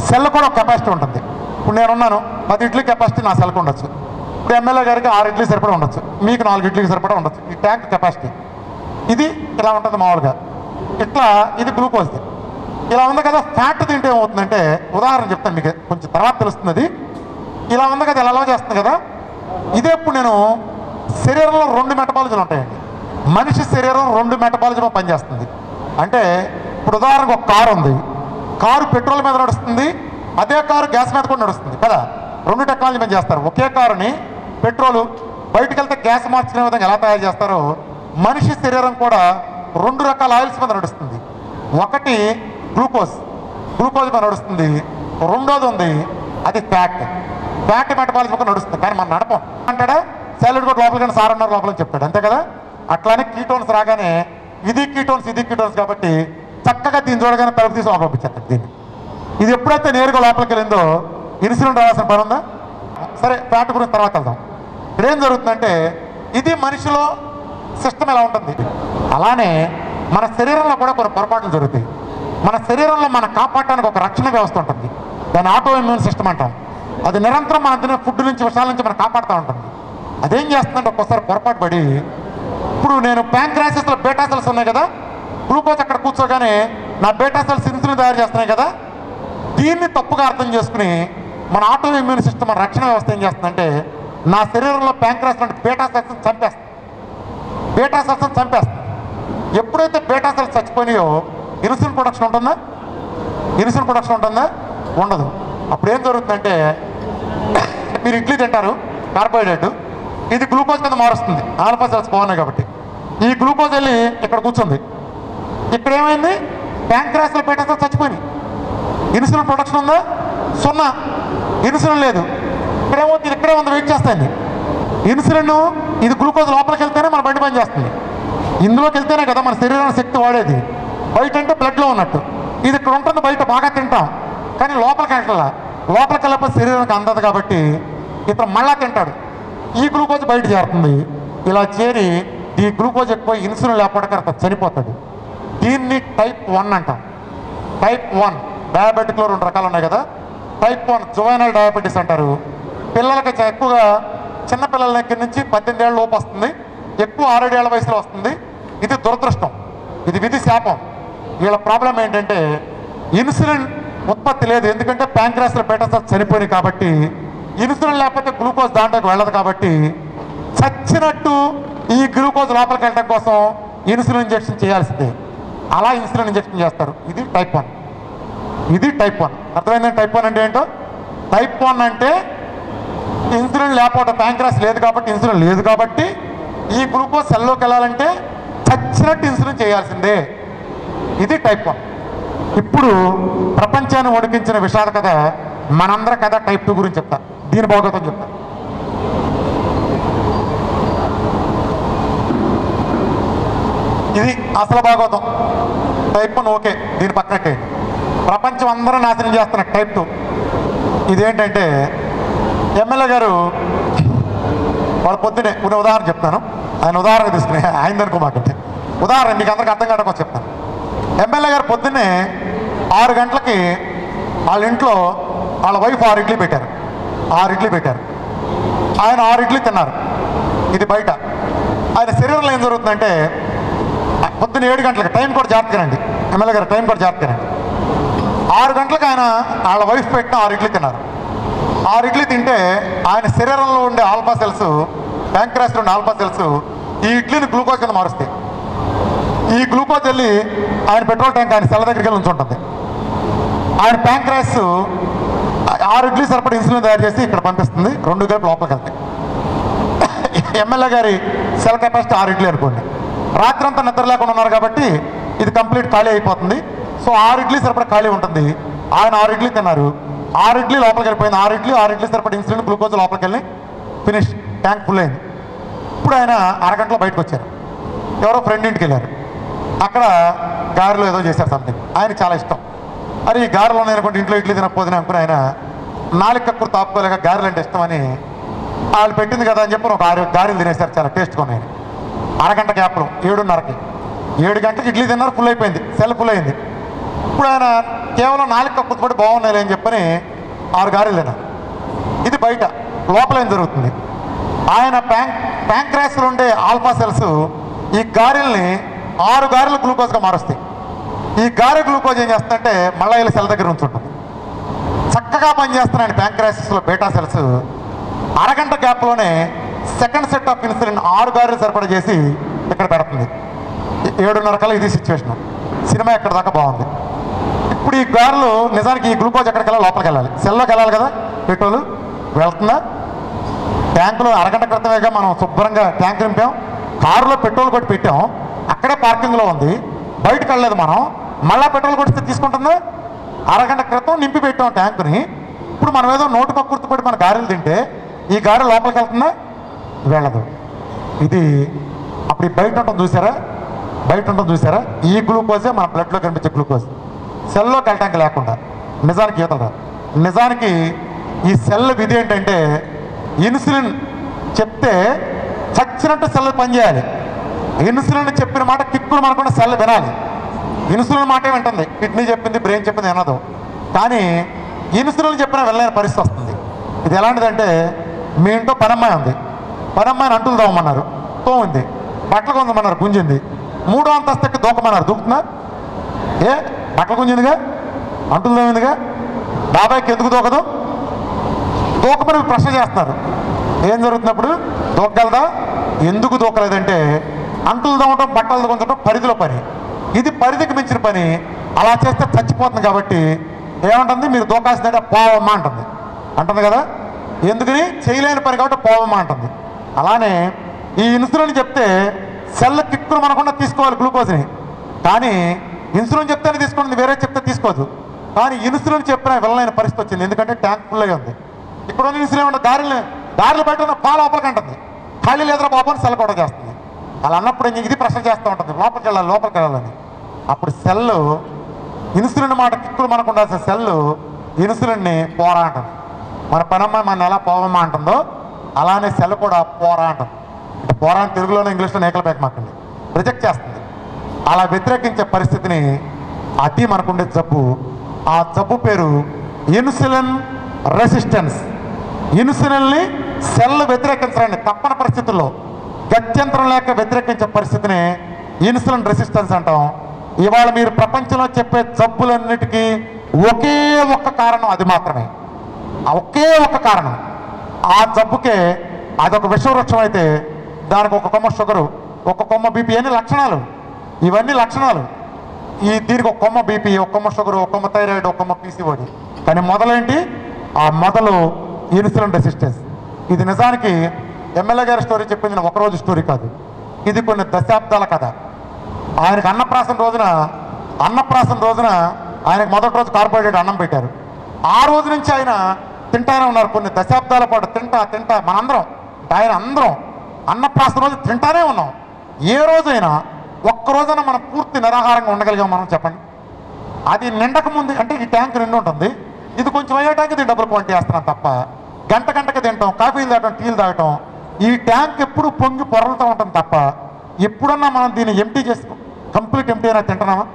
సెల్ కూడా ఒక కెపాసిటీ ఉంటుంది. ఇప్పుడు నేనున్నాను, 10 ఇడ్లీ కెపాసిటీ నా సెల్కి ఉండొచ్చు. ఇప్పుడు ఎమ్మెల్యే గారికి 6 ఇడ్లీ సరిపడా ఉండొచ్చు, మీకు 4 ఇడ్లీకి సరిపడా ఉండొచ్చు. ఈ ట్యాంక్ కెపాసిటీ ఇది ఇలా ఉంటుంది మామూలుగా. ఇట్లా ఇది గ్లూకోజ్ది ఇలా ఉంది కదా. ఫ్యాట్ తింటే ఏమవుతుందంటే, ఉదాహరణ చెప్తాను మీకు, కొంచెం తర్వాత తెలుస్తుంది. ఇలా ఉంది కదా, ఇలా చేస్తుంది కదా. ఇదే ఇప్పుడు నేను శరీరంలో 2 మెటబాలిజంలు ఉంటాయండి. మనిషి శరీరం 2 మెటబాలిజం పనిచేస్తుంది. అంటే ఇప్పుడు ఉదాహరణకు ఒక కారు ఉంది. కారు పెట్రోల్ మీద నడుస్తుంది, అదే కారు గ్యాస్ మీద కూడా నడుస్తుంది కదా. 2 టెక్నాలజీ మీద చేస్తారు. ఒకే కారుని పెట్రోల్ బయటకు వెళ్తే గ్యాస్ మార్చుకునే విధంగా ఎలా తయారు చేస్తారో మనిషి శరీరం కూడా 2 రకాల ఆయిల్స్ మీద నడుస్తుంది. ఒకటి గ్లూకోజ్ మీద నడుస్తుంది. రెండోది ఉంది, అది ఫ్యాట్ మెటబాలిజం కూడా నడుస్తుంది. కానీ మనం నడపం అంటాడా, సాలెడ్ కూడా లోపలికి సారన్నారు లోపలికి చెప్తాడు, అంతే కదా. అట్లానే కీటోన్స్ రాగానే ఇది కీటోన్స్ కాబట్టి చక్కగా దీన్ని చూడగానే తలుపు తీసి లోపల పంపించేస్తాడు దీన్ని. ఇది ఎప్పుడైతే నేరుగా లోపలికి వెళ్ళిందో ఇన్సులిన్ రావాల్సిన పని ఉందా? సరే, ఫ్యాట్ గురించి తర్వాత వెళ్దాం. ఇక్కడ ఏం జరుగుతుందంటే, ఇది మనిషిలో సిస్టమ్ ఎలా ఉంటుంది, అలానే మన శరీరంలో కూడా కొన్ని పొరపాట్లు జరుగుతాయి. మన శరీరంలో మనం కాపాడటానికి ఒక రక్షణ వ్యవస్థ ఉంటుంది. దాన్ని ఆటో ఇమ్యూన్ సిస్టమ్ అంటాం. అది నిరంతరం మన తినే ఫుడ్ నుంచి, విషయాల నుంచి మనం కాపాడుతూ ఉంటుంది. అదేం చేస్తుందంటే ఒక్కోసారి పొరపాటు పడి, ఇప్పుడు నేను ప్యాంక్రాసెస్లో బీటా సెల్స్ ఉన్నాయి కదా, గ్లూకోజ్ అక్కడ కూర్చోగానే నా బీటా సెల్స్ ఇన్సులిన్ తయారు చేస్తున్నాయి కదా. దీన్ని తప్పుగా అర్థం చేసుకుని మన ఆటో ఇమ్యూన్ సిస్టమ్, మన రక్షణ వ్యవస్థ ఏం చేస్తుందంటే నా శరీరంలో ప్యాంక్రాస్ లాంటి బీటా సెల్స్ని చంపేస్తుంది. ఎప్పుడైతే బీటా సెల్స్ చచ్చిపోయినాయో ఇన్సులిన్ ప్రొడక్షన్ ఉంటుందా? ఉండదు. అప్పుడు ఏం జరుగుతుందంటే, మీరు ఇడ్లీ తింటారు, కార్బోహైడ్రేట్, ఇది గ్లూకోజ్ కింద మారుస్తుంది. ఆల్ఫా సెల్స్ బాగున్నాయి కాబట్టి ఈ గ్లూకోజ్ వెళ్ళి ఇక్కడ కూర్చుంది. ఇక్కడ ఏమైంది, ప్యాంక్రాస్లో బీటా సెల్స్ చచ్చిపోయినాయి. ఇన్సులిన్ ప్రొడక్షన్ ఉందా? 0. ఇన్సులిన్ లేదు. ఇక్కడే ఉంది, వెయిట్ చేస్తాయండి. ఇన్సులిన్ ఇది గ్లూకోజ్ లోపలికి వెళ్తేనే మన బండి పని చేస్తుంది. ఇందులోకి వెళ్తేనే కదా మన శరీరానికి శక్తి వాడేది. బయట అంటే బ్లడ్లో ఉన్నట్టు. ఇది ఇక్కడ ఉంటుంది, బయట బాగా తింటాం, కానీ లోపలికి వెళ్ళకపోతే శరీరానికి అందదు కాబట్టి ఇతను మళ్ళా తింటాడు. ఈ గ్లూకోజ్ బయట చేరుతుంది. ఇలా చేరి ఈ గ్లూకోజ్ ఎక్కువ ఇన్సులిన్ లేకపోతే అతను చనిపోతాడు. దీన్ని టైప్ 1 అంటాం. టైప్ 1 డయాబెటిక్లో 2 రకాలు ఉన్నాయి కదా. టైప్ 1 జువైనల్ డయాబెటీస్ అంటారు. పిల్లలకి ఎక్కువగా చిన్నపిల్లల దగ్గర నుంచి 18 ఏళ్ళ లోపు వస్తుంది, ఎక్కువ 6-7 ఏళ్ల వయసులో వస్తుంది. ఇది దురదృష్టం, ఇది విధి శాపం. వీళ్ళ ప్రాబ్లం ఏంటంటే ఇన్సులిన్ ఉత్పత్తి లేదు. ఎందుకంటే ప్యాంక్రాస్లో బీటా సెల్స్ చనిపోయినాయి కాబట్టి. ఇన్సులిన్ లేకపోతే గ్లూకోజ్ దాంట్లోకి వెళ్ళదు కాబట్టి చచ్చినట్టు ఈ గ్లూకోజ్ లోపలికి వెళ్ళడం కోసం ఇన్సులిన్ ఇంజెక్షన్ చేయాల్సిందే. అలా ఇన్సులిన్ ఇంజెక్షన్ చేస్తారు. ఇది టైప్ 1. అర్థమైందండి? టైప్ 1 అంటే ఏంటో. టైప్ 1 అంటే ఇన్సులిన్ లేకపోవడం, ప్యాంక్రాస్ లేదు కాబట్టి, ఇన్సులిన్ లేదు కాబట్టి ఈ గ్లూకోజ్ సెల్లోకి వెళ్ళాలంటే చచ్చినట్టు ఇన్సులిన్ చేయాల్సిందే. ఇది టైప్ 1. ఇప్పుడు ప్రపంచాన్ని వణికించిన విషాద కథ మనందరి కథ టైప్ 2 గురించి చెప్తా. దీని భాగవతం చెప్తా. ఇది అసలు భాగవతం. టైప్ 1 ఓకే, దీని పక్కనట్టే. ప్రపంచం అందరూ నాశనం చేస్తున్న టైప్ 2. ఇదేంటంటే, ఎమ్మెల్యే గారు వాళ్ళ పొద్దునే కొన్ని ఉదాహరణ చెప్తాను. ఆయన ఉదాహరణ తీసుకుని ఆయనదనుకో మాకంటే ఉదాహరణ మీకు అందరికి అర్థం కావడానికి చెప్తాను. ఎమ్మెల్యే గారు పొద్దున్నే 6 గంటలకి వాళ్ళ ఇంట్లో వాళ్ళ వైఫ్ 6 ఇడ్లీ పెట్టారు. ఆయన 6 ఇడ్లీ తిన్నారు. ఇది బయట. ఆయన శరీరంలో ఏం జరుగుతుందంటే, పొద్దున్న 7 గంటలకి, టైం కూడా జాగ్రత్తగానండి ఎమ్మెల్యే గారు, టైం కూడా జాగ్రత్తగానండి. 6 గంటలకు ఆయన వాళ్ళ వైఫ్ పెట్టిన 6 ఇడ్లీ తిన్నారు. 6 ఇడ్లీ తింటే ఆయన శరీరంలో ఉండే ఆల్ఫా సెల్స్, ప్యాంక్రాస్లో ఉండే ఆల్ఫా సెల్స్ ఈ ఇడ్లీని గ్లూకోజ్ కింద మారుస్తాయి. ఈ గ్లూకోజ్ వెళ్ళి ఆయన పెట్రోల్ ట్యాంక్ ఆయన సెల్ల దగ్గరికి వెళ్ళి ఉంచుంటుంది. ఆయన ప్యాంక్రాస్ 6 ఇడ్లీ సరిపడి ఇన్సులిన్ తయారు చేసి ఇక్కడ పంపిస్తుంది. 2 గంటలు లోపలికి వెళ్తాయి. ఎమ్మెల్యే గారి సెల్ కెపాసిటీ 6 ఇడ్లీ అనుకోండి. రాత్రి అంతా నిద్ర లేకుండా ఉన్నారు కాబట్టి ఇది కంప్లీట్ ఖాళీ అయిపోతుంది. సో 6 ఇడ్లీ సరిపడా ఖాళీ ఉంటుంది. ఆయన 6 ఇడ్లీ తిన్నారు. 6 ఇడ్లీ లోపలికి వెళ్ళిపోయింది. 6 ఇడ్లీ సరిపడా ఇన్సులిన్ గ్లూకోజ్ లోపలికి వెళ్ళి ఫినిష్, ట్యాంక్ ఫుల్ అయింది. ఇప్పుడు ఆయన అరగంటలో బయటకు వచ్చారు. ఎవరో ఫ్రెండ్ ఇంటికి వెళ్ళారు. అక్కడ గారెలో ఏదో చేశారు సంథింగ్. ఆయనకి చాలా ఇష్టం. అరే ఈ గారెలో అనుకోండి ఇంట్లో ఇడ్లీ తినకపోతే అనుకుని ఆయన 4 కక్కులు తాపుకోలేక గారెలు అంటే ఇష్టమని వాళ్ళు పెట్టింది కదా అని చెప్పి ఒక 6 గారెలు తినేశారు. చాలా టేస్ట్ కొన్నాయని. అరగంట గ్యాప్లో 7:30కి 7 గంటలకు ఇడ్లీ తిన్నారు. ఫుల్ అయిపోయింది, సెల్ ఫుల్ అయింది. ఇప్పుడు ఆయన కేవలం 4 కక్కులు పడి బాగున్నాయి అని చెప్పని 6 గారెలు తిన్నారు. ఇది బయట. లోపల ఏం జరుగుతుంది? ఆయన ప్యాంక్రాస్లో ఉండే ఆల్ఫా సెల్స్ ఈ గారెల్ని 6 గారెలు గ్లూకోజ్గా మారుస్తాయి. ఈ గారె గ్లూకోజ్ ఏం చేస్తుందంటే మళ్ళీ వీళ్ళ సెల్ దగ్గర ఉంచుంటుంది. చక్కగా పనిచేస్తున్నాయి ప్యాంక్రాసిస్లో బీటా సెల్స్. అరగంట గ్యాప్లోనే సెకండ్ సెట్ ఆఫ్ ఇన్సులిన్ 6 గారెలు సరిపడా చేసి ఇక్కడ పెడుతుంది. 7:30 కల్లా ఇది సిచ్యువేషన్. సినిమా ఎక్కడ దాకా బాగుంది. ఇప్పుడు ఈ గారెలు నిజానికి ఈ గ్లూకోజ్ ఎక్కడికి వెళ్ళాలి? లోపలికి వెళ్ళాలి, సెల్లోకి వెళ్ళాలి కదా. పెట్రోల్ వెళ్తుందా? ట్యాంకులో అరగంట క్రితమేగా మనం శుభ్రంగా ట్యాంక్ నింపాం. కారులో పెట్రోల్ కొట్టి పెట్టాం, అక్కడే పార్కింగ్లో ఉంది, బయటకు వెళ్ళలేదు. మనం మళ్ళీ పెట్రోల్ కొట్టి తీసుకుంటుందా? అరగంట క్రితం నింపి పెట్టాం ట్యాంకుని. ఇప్పుడు మనం ఏదో నోటు పక్కుర్తి పడి మన గారెలు తింటే ఈ గారె లోపలికి వెళ్తుందా? వెళ్ళదు. ఇది అప్పుడు బయట ఉంటుంది చూసారా? బయట ఉంటుంది చూసారా? ఈ గ్లూకోజే మన బ్లడ్లో కనిపించే గ్లూకోజ్. సెల్లోకి వెళ్ళటానికి లేకుండా నిజానికి ఈతలు. నిజానికి ఈ సెల్ విధి ఏంటంటే ఇన్సులిన్ చెప్తే చచ్చినట్టు సెల్ పనిచేయాలి. ఇన్సులిన్ చెప్పిన మాట కిక్కులు మనకుండా సెల్ వినాలి. ఇన్సులిన్ మాటే వింటుంది. కిడ్నీ చెప్పింది, బ్రెయిన్ చెప్పింది వినదు. కానీ ఇన్సులిన్ చెప్పిన వెళ్ళలేని పరిస్థితి వస్తుంది. ఇది ఎలాంటిదంటే మీ ఇంట్లో పనమ్మాయి ఉంది. పనమ్మాయిని అంటులు తోమన్నారు, తోమింది. బట్టలు కొందమన్నారు, గుంజింది. 3వ అంతస్తుకి దూకమన్నారు, దూకుతున్నా? ఏ బట్టలు గుంజిందిగా, అంటులు తోమిందిగా, బాబాయ్కి ఎందుకు దూకదు? దూకమని ప్రశ్న చేస్తున్నారు. ఏం జరుగుతున్నప్పుడు దూకగలదా? ఎందుకు దూకలేదంటే అంటులు తోమటం, బట్టలు కొంచడం పరిధిలో పని. ఇది పరిధికి మించిన పని. అలా చేస్తే చచ్చిపోతుంది. కాబట్టి ఏమంటుంది? మీరు దూకాల్సిందంటే పోవమ్మా అంటుంది. అంటుంది కదా. ఎందుకని? చేయలేని పని కాబట్టి పోవమ్మా అంటుంది. అలానే ఈ ఇన్సులిన్ చెప్తే సెల్ కిక్కులు మనకుండా తీసుకోవాలి గ్లూకోజ్ని. కానీ ఇన్సులిన్ చెప్తేనే తీసుకుంటుంది, వేరే చెప్తే తీసుకోదు. కానీ ఇన్సులిన్ చెప్పినా వెళ్ళలేని పరిస్థితి వచ్చింది. ఎందుకంటే ట్యాంక్ ఫుల్ అయ్యి ఉంది. ఇక్కడ ఉన్న ఇన్సులిన్ ఏమంటే దారిలో బయట ఉన్న పాలు లోపలికి అంటుంది. ఖాళీ లేదురా బాబు అని సెల్ కూడా చేస్తుంది. అలా అన్నప్పుడు ఇది ప్రశ్న చేస్తూ ఉంటుంది, లోపలికి వెళ్ళాలి, లోపలికి వెళ్ళాలని. అప్పుడు సెల్ ఇన్సులిన్ మాట కిక్కులు మనకు ఉండాల్సిన సెల్ ఇన్సులిన్ని పోరా అంటుంది. మన పనమ్మాయి మన ఎలా పోవమ్మా అంటుందో అలానే సెల్ కూడా పోరా అంటుంది. అంటే పోరా అని తెలుగులోనే ఇంగ్లీష్లో నేకల పేక మాకండి రిజెక్ట్ చేస్తుంది. అలా వ్యతిరేకించే పరిస్థితిని అది మనకుండే జబ్బు. ఆ జబ్బు పేరు ఇన్సులిన్ రెసిస్టెన్స్. ఇన్సులిన్ని సెల్ వ్యతిరేకించడానికి తప్పని పరిస్థితుల్లో గత్యంతరం లేక వ్యతిరేకించే పరిస్థితిని ఇన్సులిన్ రెసిస్టెన్స్ అంటాం. ఇవాళ మీరు ప్రపంచంలో చెప్పే జబ్బులన్నిటికీ ఒకే ఒక్క కారణం, అది మాత్రమే. ఒకే ఒక్క కారణం. ఆ జబ్బుకే అదొక విషవృక్షం అయితే దానికి ఒక కొమ్మ షుగరు, ఒక కొమ్మ బీపీ అన్ని లక్షణాలు. ఇవన్నీ లక్షణాలు. దీనికి ఒక కొమ్మ బీపీ, ఒక కొమ్మ షుగరు, ఒక కొమ్మ థైరాయిడ్, ఒక కొమ్మ పీసీఓడి. కానీ మొదలేంటి? ఆ మొదలు ఇన్సులిన్ రెసిస్టెన్స్. ఇది నిజానికి ఎమ్మెల్యే గారి స్టోరీ చెప్పింది ఒకరోజు స్టోరీ కాదు, ఇది కొన్ని దశాబ్దాల కథ. ఆయనకు అన్నప్రాసన రోజున ఆయనకు మొదటి రోజు కార్బోహైడ్రేట్ అన్నం పెట్టారు. ఆ రోజు నుంచి ఆయన తింటానే ఉన్నారు. కొన్ని దశాబ్దాల పాటు తింటా మనందరం ఆయన అందరం అన్నప్రాసన రోజు తింటానే ఉన్నాం. ఏ రోజైనా ఒక్కరోజైనా మనం పూర్తి నిరాహారంగా ఉండగలిగాం మనం? చెప్పండి. అది నిండక ముందు అంటే ఈ ట్యాంక్ నిండి ఉంటుంది, ఇది కొంచెం అయ్యేటానికి ఇది డబుల్ క్వాంటిటీ వేస్తున్నాం తప్ప గంటకి తింటాం, కాఫీలు తాగటం, టీలు తాగటం. ఈ ట్యాంక్ ఎప్పుడు పొంగి పొరలుతూ ఉంటుంది తప్ప ఎప్పుడన్నా మనం దీన్ని ఎంటీ చేసుకో కంప్లీట్ ఎంటీ అయినా తింటున్నామా?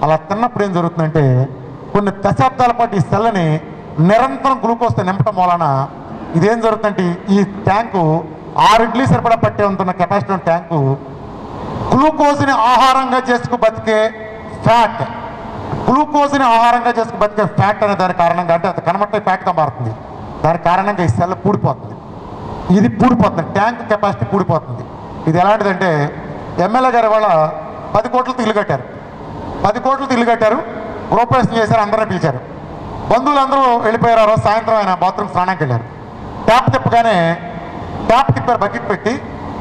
అలా తిన్నప్పుడు ఏం జరుగుతుందంటే కొన్ని దశాబ్దాల పాటు ఈ సెల్ని నిరంతరం గ్లూకోజ్తో నింపటం వలన ఇదేం జరుగుతుందంటే ఈ ట్యాంకు 6 ఇడ్లీ సరిపడా పట్టే ఉంటున్న కెపాసిటీ ట్యాంకు గ్లూకోజ్ని ఆహారంగా చేసుకు బతికే ఫ్యాట్, గ్లూకోజ్ని ఆహారంగా చేసుకు బతికే ఫ్యాట్ అనే దాని కారణంగా, అంటే అది కనబట్టే ఫ్యాట్గా మారుతుంది. దాని కారణంగా ఈ సెల్ పూడిపోతుంది. ఇది పూడిపోతుంది, ట్యాంక్ కెపాసిటీ పూడిపోతుంది. ఇది ఎలాంటిదంటే ఎమ్మెల్యే గారు వాళ్ళ 10 కోట్లతో ఇల్లు కట్టారు. 10 కోట్లతో ఇల్లు కట్టారు, గృహప్రవేశం చేశారు, అందరినీ పిలిచారు. బంధువులందరూ వెళ్ళిపోయారు. ఆ రోజు సాయంత్రం ఆయన బాత్రూమ్ స్నానానికి వెళ్ళారు. ట్యాప్ తిప్పగానే ట్యాప్ తిప్పారు, బకెట్ పెట్టి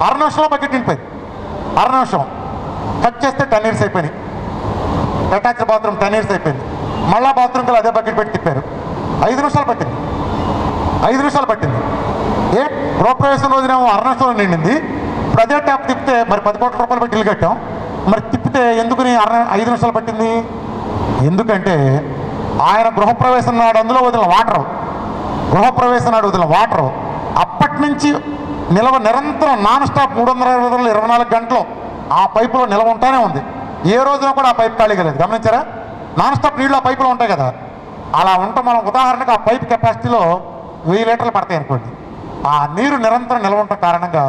6 నిమిషంలో బకెట్ నిండిపోయింది. 6 నిమిషం కట్ చేస్తే 10 ఇయర్స్ అయిపోయినాయి. అటాచ్డ్ బాత్రూమ్ 10 ఇయర్స్ అయిపోయింది. మళ్ళా బాత్రూమ్ కల్లా అదే బకెట్ పెట్టి తిప్పారు. 5 నిమిషాలు పట్టింది. 5 నిమిషాలు పట్టింది. గృహప్రవేశం రోజునేమో 6 నిమిషంలో నిండింది. ఇప్పుడు అదే ట్యాప్ తిప్పితే మరి 10 కోట్ల రూపాయలు పెట్టి ఇల్లు కట్టాం, మరి తిప్పితే ఎందుకుని 5 నిమిషాలు పట్టింది? ఎందుకంటే ఆయన గృహప్రవేశం నాడు అందులో వదిలిన వాటరు, గృహప్రవేశం నాడు వదిలిన వాటరు అప్పటి నుంచి నిరంతరం నాన్ స్టాప్ 324 గంటలు ఆ పైపులో నిల్వ ఉంటానే ఉంది. ఏ రోజున కూడా ఆ పైపు ఖాళీగా లేదు. గమనించారా? నాన్ స్టాప్ నీళ్ళు ఆ పైపులో ఉంటాయి కదా, అలా ఉంటే మనం ఉదాహరణకు ఆ పైప్ కెపాసిటీలో 1000 లీటర్లు పడతాయి అనుకోండి. ఆ నీరు నిరంతరం నిల్వ ఉండటం కారణంగా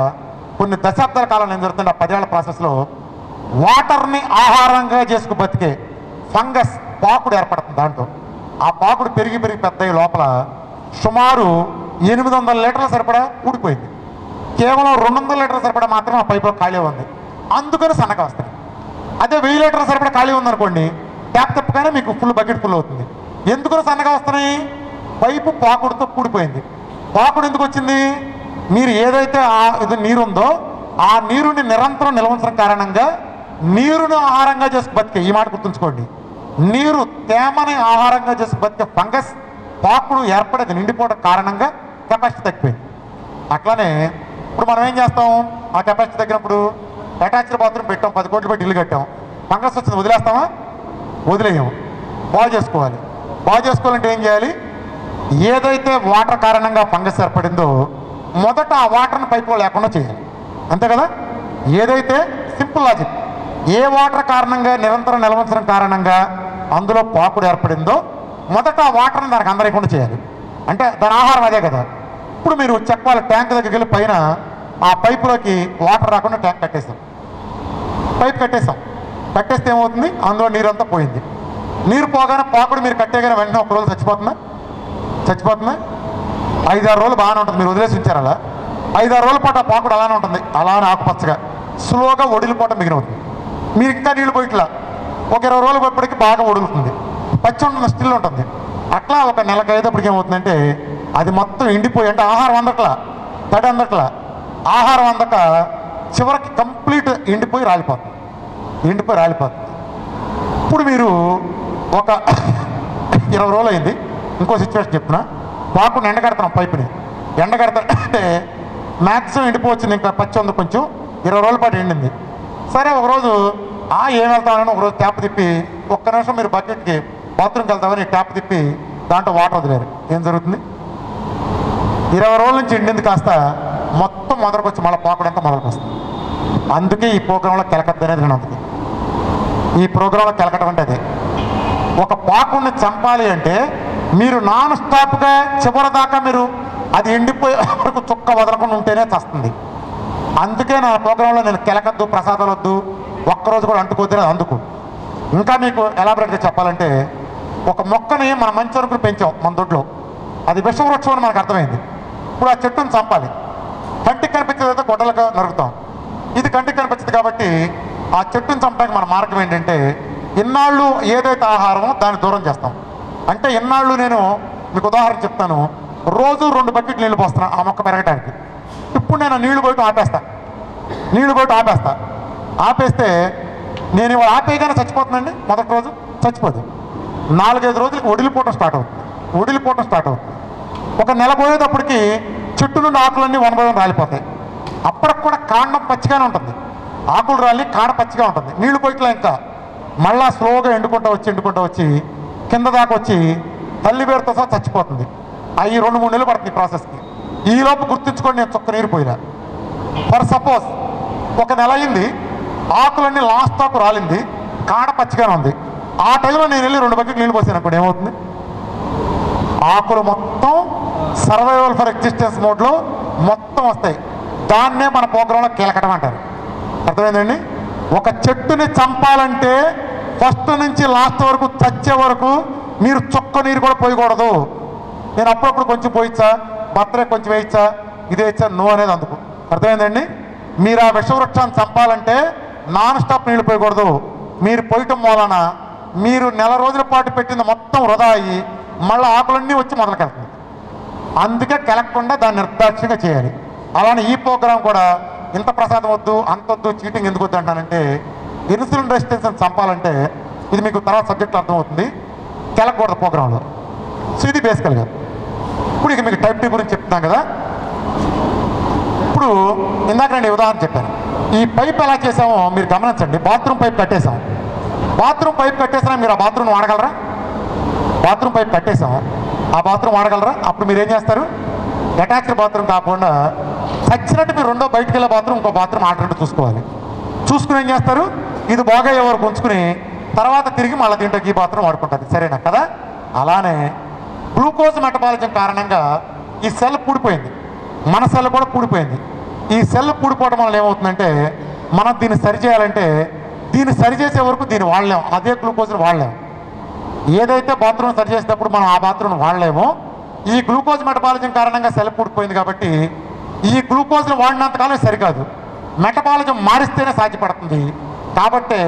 కొన్ని దశాబ్దాల కాలం ఏం జరుగుతుంది, ఆ 10 ఏళ్ల ప్రాసెస్లో వాటర్ని ఆహారంగా చేసుకు బతికే ఫంగస్ పాకుడు ఏర్పడుతుంది. దాంట్లో ఆ పాకుడు పెరిగి పెద్ద లోపల సుమారు 800 లీటర్ల సరిపడా ఊడిపోయింది. కేవలం 200 లీటర్ల సరిపడా మాత్రం ఆ పైపులో ఖాళీ ఉంది. అందుకని సన్నగా వస్తాయి. అదే 1000 లీటర్ల సరిపడా ఖాళీ ఉందనుకోండి, ట్యాప్ తిప్పగానే మీకు ఫుల్ బకెట్ ఫుల్ అవుతుంది. ఎందుకని సన్నగా వస్తున్నాయి? పైపు పాకుడుతో కూడిపోయింది. పాకుడు ఎందుకు వచ్చింది? మీరు ఏదైతే ఇది నీరుందో ఆ నీరుని నిరంతరం నిల్వ ఉంచడం కారణంగా నీరుని ఆహారంగా చేసుకు బతికే, ఈ మాట గుర్తుంచుకోండి, నీరు తేమని ఆహారంగా చేసుకు బతికే ఫంగస్ పాకుడు ఏర్పడేది నిండిపోవడం కారణంగా కెపాసిటీ తగ్గిపోయింది. అట్లానే ఇప్పుడు మనం ఏం చేస్తాం, ఆ కెపాసిటీ తగ్గినప్పుడు అటాచ్డ్ బాత్రూమ్ పెట్టాం, 10 కోట్లు పెట్టి ఇల్లు కట్టాం, ఫంగస్ వచ్చింది, వదిలేస్తామా? వదిలేయము. బాగు చేసుకోవాలి. బాగు చేసుకోవాలంటే ఏం చేయాలి? ఏదైతే వాటర్ కారణంగా ఫంగస్ ఏర్పడిందో మొదట ఆ వాటర్ని పైపులో లేకుండా చేయాలి. అంతే కదా? ఏదైతే సింపుల్ లాజిక్, ఏ వాటర్ కారణంగా నిరంతరం నిల్వంచడం కారణంగా అందులో పాకుడు ఏర్పడిందో మొదట ఆ వాటర్ని దానికి అందలేకుండా చేయాలి. అంటే దాని ఆహారం అదే కదా. ఇప్పుడు మీరు చెప్పాలి, ట్యాంక్ దగ్గరికి వెళ్ళి పైన ఆ పైపులోకి వాటర్ రాకుండా ట్యాంక్ కట్టేస్తాం, పైప్ కట్టేస్తాం. కట్టేస్తే ఏమవుతుంది? అందులో నీరంతా పోయింది. నీరు పోగానే పాకుడు మీరు కట్టేగానే వెంటనే ఒక రోజు చచ్చిపోతుందా? 5-6 రోజులు బాగానే ఉంటుంది. మీరు వదిలేసి ఉంచారు అలా 5-6 రోజుల పాటు ఆ పాకుడు అలానే ఉంటుంది, అలానే ఆకుపచ్చగా స్లోగా ఒడిలిపోవటం మిగిలిపోతుంది. మీరు ఇంకా నీళ్ళు పోయిట్లా ఒక 20 రోజులు పోయేప్పటికి బాగా ఒడులుతుంది, పచ్చి ఉంటుంది, స్టిల్ ఉంటుంది. అట్లా ఒక నెలకు అయ్యేటప్పటికి ఏమవుతుందంటే అది మొత్తం ఎండిపోయి, అంటే ఆహారం అందట్లా, తడి అందట్లా, ఆహారం అందక చివరికి కంప్లీట్ ఎండిపోయి రాలిపోతుంది. ఇప్పుడు మీరు ఒక 20 రోజులు అయింది. ఇంకో సిచ్యువేషన్ చెప్తున్నా. పాకుని ఎండగడతాం, పైపుని ఎండగడతాంటే మ్యాక్సిమం ఎండిపోవచ్చింది, ఇంకా పచ్చి ఉంది, కొంచెం 20 రోజుల పాటు ఎండింది. సరే ఒకరోజు ఏం వెళ్తామని ఒకరోజు ట్యాప్ తిప్పి ఒక్క నిమిషం మీరు బకెట్కి బాత్రూమ్కి వెళ్తామని ట్యాప్ తిప్పి దాంట్లో వాటర్ వదిలేరు. ఏం జరుగుతుంది? 20 రోజుల నుంచి ఎండింది కాస్త మొత్తం మొదలకు వచ్చి మళ్ళీ పాకుడంతా మొదలకు వస్తుంది. అందుకే ఈ ప్రోగ్రాంలో కెలకద్దు అనేది నేను అందుకే ఈ ప్రోగ్రాంలో కెలకటం అంటే అదే. ఒక పాకుడిని చంపాలి అంటే మీరు నాన్ స్టాప్గా చివరిదాకా మీరు అది ఎండిపోయే వరకు చుక్క వదలకుండా ఉంటేనే చస్తుంది. అందుకే నా ప్రోగ్రాంలో నేను కెలకద్దు, ప్రసాదాలు వద్దు, ఒక్కరోజు కూడా అంటుకోద్దు అందుకు. ఇంకా మీకు ఎలాబరేట్గా చెప్పాలంటే, ఒక మొక్కని మన మంచి వరకు పెంచాం మన దొడ్లో, అది విషవృక్షం అని మనకు అర్థమైంది. ఇప్పుడు ఆ చెట్టును చంపాలి. కంటికి కనిపించేదైతే గొడ్డలుగా నరుకుతాం, ఇది కంటికి కనిపించదు కాబట్టి ఆ చెట్టును చంపడానికి మన మార్గం ఏంటంటే ఇన్నాళ్ళు ఏదైతే ఆహారమో దాన్ని దూరం చేస్తాం. అంటే ఇన్నాళ్ళు నేను మీకు ఉదాహరణ చెప్తాను, రోజు 2 బకెట్లు నీళ్ళు పోస్తున్నా ఆ మొక్క పెరగడానికి. ఇప్పుడు నేను నీళ్లు పోయటం ఆపేస్తే నేను ఇవాళ ఆపేయగానే చచ్చిపోతుందండి. మొదటి రోజు చచ్చిపోదు, 4-5 రోజులకి ఒడిలిపోవటం స్టార్ట్ అవుతుంది. ఒక నెల పోయేటప్పటికి చెట్టు నుండి ఆకులన్నీ 1 by 1 రాలిపోతాయి. అప్పటికి కూడా కాండం పచ్చిగానే ఉంటుంది, ఆకులు రాలి కాడ పచ్చిగా ఉంటుంది. నీళ్లు పోయిట్లా ఇంకా మళ్ళా స్లోగా ఎండుకుంటూ వచ్చి కింద దాకా వచ్చి తల్లి వేరుతో సహా చచ్చిపోతుంది. అవి 2-3 నెలలు పడుతుంది ఈ ప్రాసెస్కి. ఈలోపు గుర్తుంచుకొని నేను చుక్క నీరు పోయినా. ఫర్ సపోజ్ ఒక నెల అయింది, ఆకులన్నీ లాస్ట్ ఆకు రాలింది, కాడ పచ్చిగానే ఉంది. ఆ టైంలో నేను వెళ్ళి 2 బకెట్లు నీళ్ళు పోసాను అనుకోండి, ఏమవుతుంది? ఆకులు మొత్తం సర్వైవల్ ఫర్ ఎగ్జిస్టెన్స్ మోడ్లో మొత్తం వస్తాయి. దాన్నే మన ప్రోగ్రాంలో కీలకటం అంటారు. అర్థమైందండి? ఒక చెట్టుని చంపాలంటే ఫస్ట్ నుంచి లాస్ట్ వరకు చచ్చే వరకు మీరు చుక్క నీరు కూడా పోయకూడదు. నేను అప్పుడప్పుడు కొంచెం పోయిచ్చా, బర్త్డే కొంచెం వేయించా, ఇది వేయించా, నో అనేది అందుకు. అర్థమైందండి? మీరు ఆ విషవృక్షాన్ని చంపాలంటే నాన్ స్టాప్ నీళ్ళు పోయకూడదు. మీరు పోయటం వలన మీరు నెల రోజుల పాటు పెట్టింది మొత్తం వృధా అయ్యి మళ్ళీ ఆకులన్నీ వచ్చి మొదలుకెళ్తుంది. అందుకే కెలక్కుండా దాన్ని నిర్దాక్షిణ్యంగా చేయాలి. అలానే ఈ ప్రోగ్రాం కూడా ఇంత ప్రసాదం వద్దు, అంత వద్దు, చీటింగ్ ఎందుకు వద్దు అంటానంటే ఇన్సులిన్ రెసిస్టెన్స్ని చంపాలంటే ఇది మీకు తర్వాత సబ్జెక్ట్లో అర్థమవుతుంది, కెలకూడదు ప్రోగ్రాంలో. సో ఇది బేసికల్గా. ఇప్పుడు ఇక మీకు టైప్ 2 గురించి చెప్తున్నాం కదా. ఇప్పుడు ఇందాక నేను ఉదాహరణ చెప్పాను. ఈ పైప్ ఎలా చేసామో మీరు గమనించండి. బాత్రూమ్ పైప్ కట్టేసాం. బాత్రూమ్ పైప్ కట్టేసినా మీరు ఆ బాత్రూమ్ వాడగలరా? బాత్రూమ్ పైప్ కట్టేసాం, ఆ బాత్రూమ్ వాడగలరా? అప్పుడు మీరు ఏం చేస్తారు? అటాచ్డ్ బాత్రూమ్ కాకుండా చచ్చినట్టు మీరు రెండో బయటకు వెళ్ళే బాత్రూమ్ ఇంకో బాత్రూమ్ ఆల్టర్నేట్ చూసుకోవాలి. చూసుకుని ఏం చేస్తారు? ఇది బాగా ఎవరు ఉంచుకుని తర్వాత తిరిగి మళ్ళీ దీంట్లోకి ఈ బాత్రూమ్ వాడుకుంటుంది. సరేనా కదా? అలానే గ్లూకోజ్ మెటబాలిజం కారణంగా ఈ సెల్ పూడిపోయింది, మన సెల్ కూడా పూడిపోయింది. ఈ సెల్ పూడిపోవడం వల్ల ఏమవుతుందంటే మనం దీన్ని సరిచేయాలంటే దీన్ని సరిచేసే వరకు దీన్ని వాడలేము, అదే గ్లూకోజ్ని వాడలేము. ఏదైతే బాత్రూమ్ సరి చేసేటప్పుడు మనం ఆ బాత్రూమ్ వాడలేమో ఈ గ్లూకోజ్ మెటబాలిజం కారణంగా సెల్ పూడిపోయింది. కాబట్టి ఈ గ్లూకోజ్ని వాడినంతకాలం సరికాదు, మెటబాలిజం మారిస్తేనే సాధ్యపడుతుంది. కాబట్టి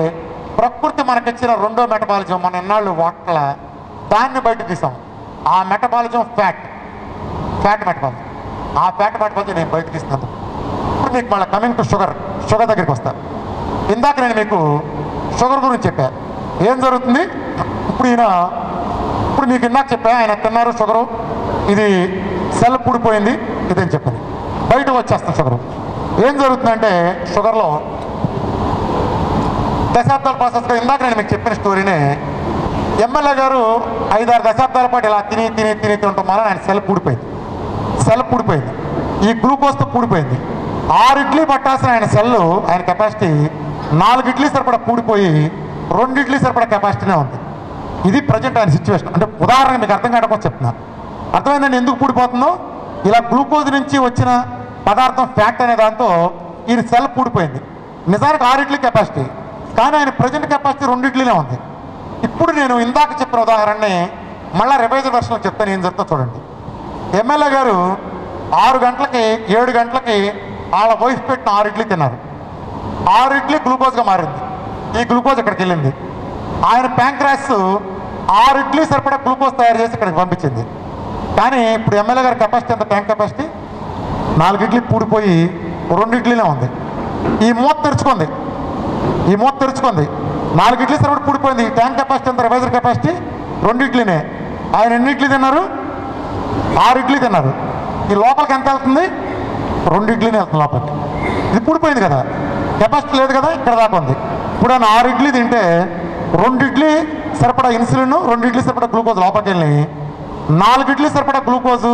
ప్రకృతి మనకిచ్చిన రెండో మెటబాలిజం మన ఎన్నాళ్ళు వాట్ల దాన్ని బయట తీసాం. ఆ మెటబాలిజం ఫ్యాట్ మెటబాలిజం, ఆ ఫ్యాట్ మెటబాలిజం నేను బయట తీస్తున్నాను. ఇప్పుడు మీకు మళ్ళీ కమింగ్ టు షుగర్ దగ్గరికి వస్తాను. ఇందాక నేను మీకు షుగర్ గురించి చెప్పాను. ఏం జరుగుతుంది ఇప్పుడు మీకు ఇందాక చెప్పా, ఆయన తిన్నారు షుగరు, ఇది సెల్ పూడిపోయింది ఇదని చెప్పాను. బయటకు వచ్చేస్తాం షుగరు. ఏం జరుగుతుందంటే షుగర్లో దశాబ్దాల ప్రాసెస్గా ఇందాక నేను మీకు చెప్పిన స్టోరీనే ఎమ్మెల్యే గారు 5-6 దశాబ్దాల పాటు ఇలా తిని ఉండటం వల్ల ఆయన సెల్ పూడిపోయింది. ఈ గ్లూకోజ్తో పూడిపోయింది. 6 ఇడ్లీ పట్టాల్సిన ఆయన సెల్లు, ఆయన కెపాసిటీ 4 ఇడ్లీ సరిపడా పూడిపోయి 2 ఇడ్లీ సరిపడా కెపాసిటీనే ఉంది. ఇది ప్రజెంట్ ఆయన సిచ్యువేషన్. అంటే ఉదాహరణ మీకు అర్థం కావడం చెప్తున్నాను. అర్థమైందండి ఎందుకు పూడిపోతుందో? ఇలా గ్లూకోజ్ నుంచి వచ్చిన పదార్థం ఫ్యాట్ అనే దాంతో ఈ సెల్ పూడిపోయింది. నిజానికి 6 ఇడ్లీ కెపాసిటీ, కానీ ఆయన ప్రజెంట్ కెపాసిటీ 2 ఇడ్లీనే ఉంది. ఇప్పుడు నేను ఇందాక చెప్పిన ఉదాహరణని మళ్ళీ రివైజర్ వెర్షన్లో చెప్తాను. ఏం జరుగుతుందో చూడండి. ఎమ్మెల్యే గారు 6 గంటలకి 7 గంటలకి వాళ్ళ వైఫ్ పెట్టిన 6 ఇడ్లీ తిన్నారు. 6 ఇడ్లీ గ్లూకోజ్గా మారింది. ఈ గ్లూకోజ్ ఇక్కడికి వెళ్ళింది. ఆయన ప్యాంక్రాస్ 6 ఇడ్లీ సరిపడా గ్లూకోజ్ తయారు చేసి ఇక్కడికి పంపించింది. కానీ ఇప్పుడు ఎమ్మెల్యే గారి కెపాసిటీ ఎంత? ట్యాంక్ కెపాసిటీ 4 ఇడ్లీ పూడిపోయి 2 ఇడ్లీనే ఉంది. ఈ మూత తెరుచుకుంది 4 ఇడ్లీ సరిపడా పూడిపోయింది. ఈ ట్యాంక్ కెపాసిటీ ఎంత? Reviser capacity 2 ఇడ్లీనే. ఆయన ఎన్ని ఇడ్లీ తిన్నారు? 6 ఇడ్లీ తిన్నారు. ఈ లోపలికి ఎంత వెళ్తుంది? 2 ఇడ్లీనే వెళ్తుంది లోపలికి. ఇది పూడిపోయింది కదా, కెపాసిటీ లేదు కదా, ఇక్కడ దాకా ఉంది. ఇప్పుడు ఆయన 6 ఇడ్లీ తింటే 2 ఇడ్లీ సరిపడా ఇన్సులిన్, 2 ఇడ్లీ సరిపడా గ్లూకోజ్ లోపలికి వెళ్ళి 4 ఇడ్లీ సరిపడా గ్లూకోజు,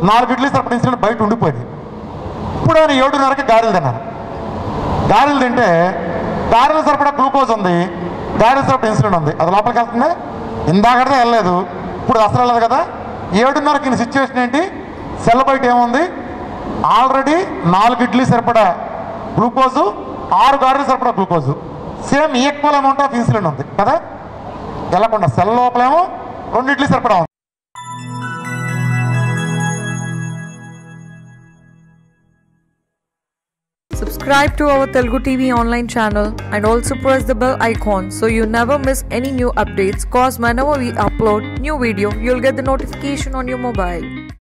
4 ఇడ్లీ సరిపడా ఇన్సులిన్ బయట ఉండిపోయింది. ఇప్పుడు ఆయన 7:30కి గారెలు తిన్నారు. గారెలు తింటే గారెలు సరిపడా గ్లూకోజ్ ఉంది, గారెలు సరిపడా ఇన్సులిన్ ఉంది. అది లోపలికి వెళ్తుంది. ఇందాకదే వెళ్ళలేదు, ఇప్పుడు అసలు వెళ్ళదు కదా. 7:30కి ఈయన సిచ్యువేషన్ ఏంటి? సెల్ బయట ఏముంది? ఆల్రెడీ 4 ఇడ్లీ సరిపడా గ్లూకోజు, 6 గారెలు సరిపడా glucose, same equal amount of insulin ఉంది కదా. వెళ్ళకుండా సెల్ లోపలేమో 2 ఇడ్లీ సరిపడా ఉంది. Subscribe to our Telugu TV online channel and also press the bell icon so you never miss any new updates, cause whenever we upload new video, you'll get the notification on your mobile.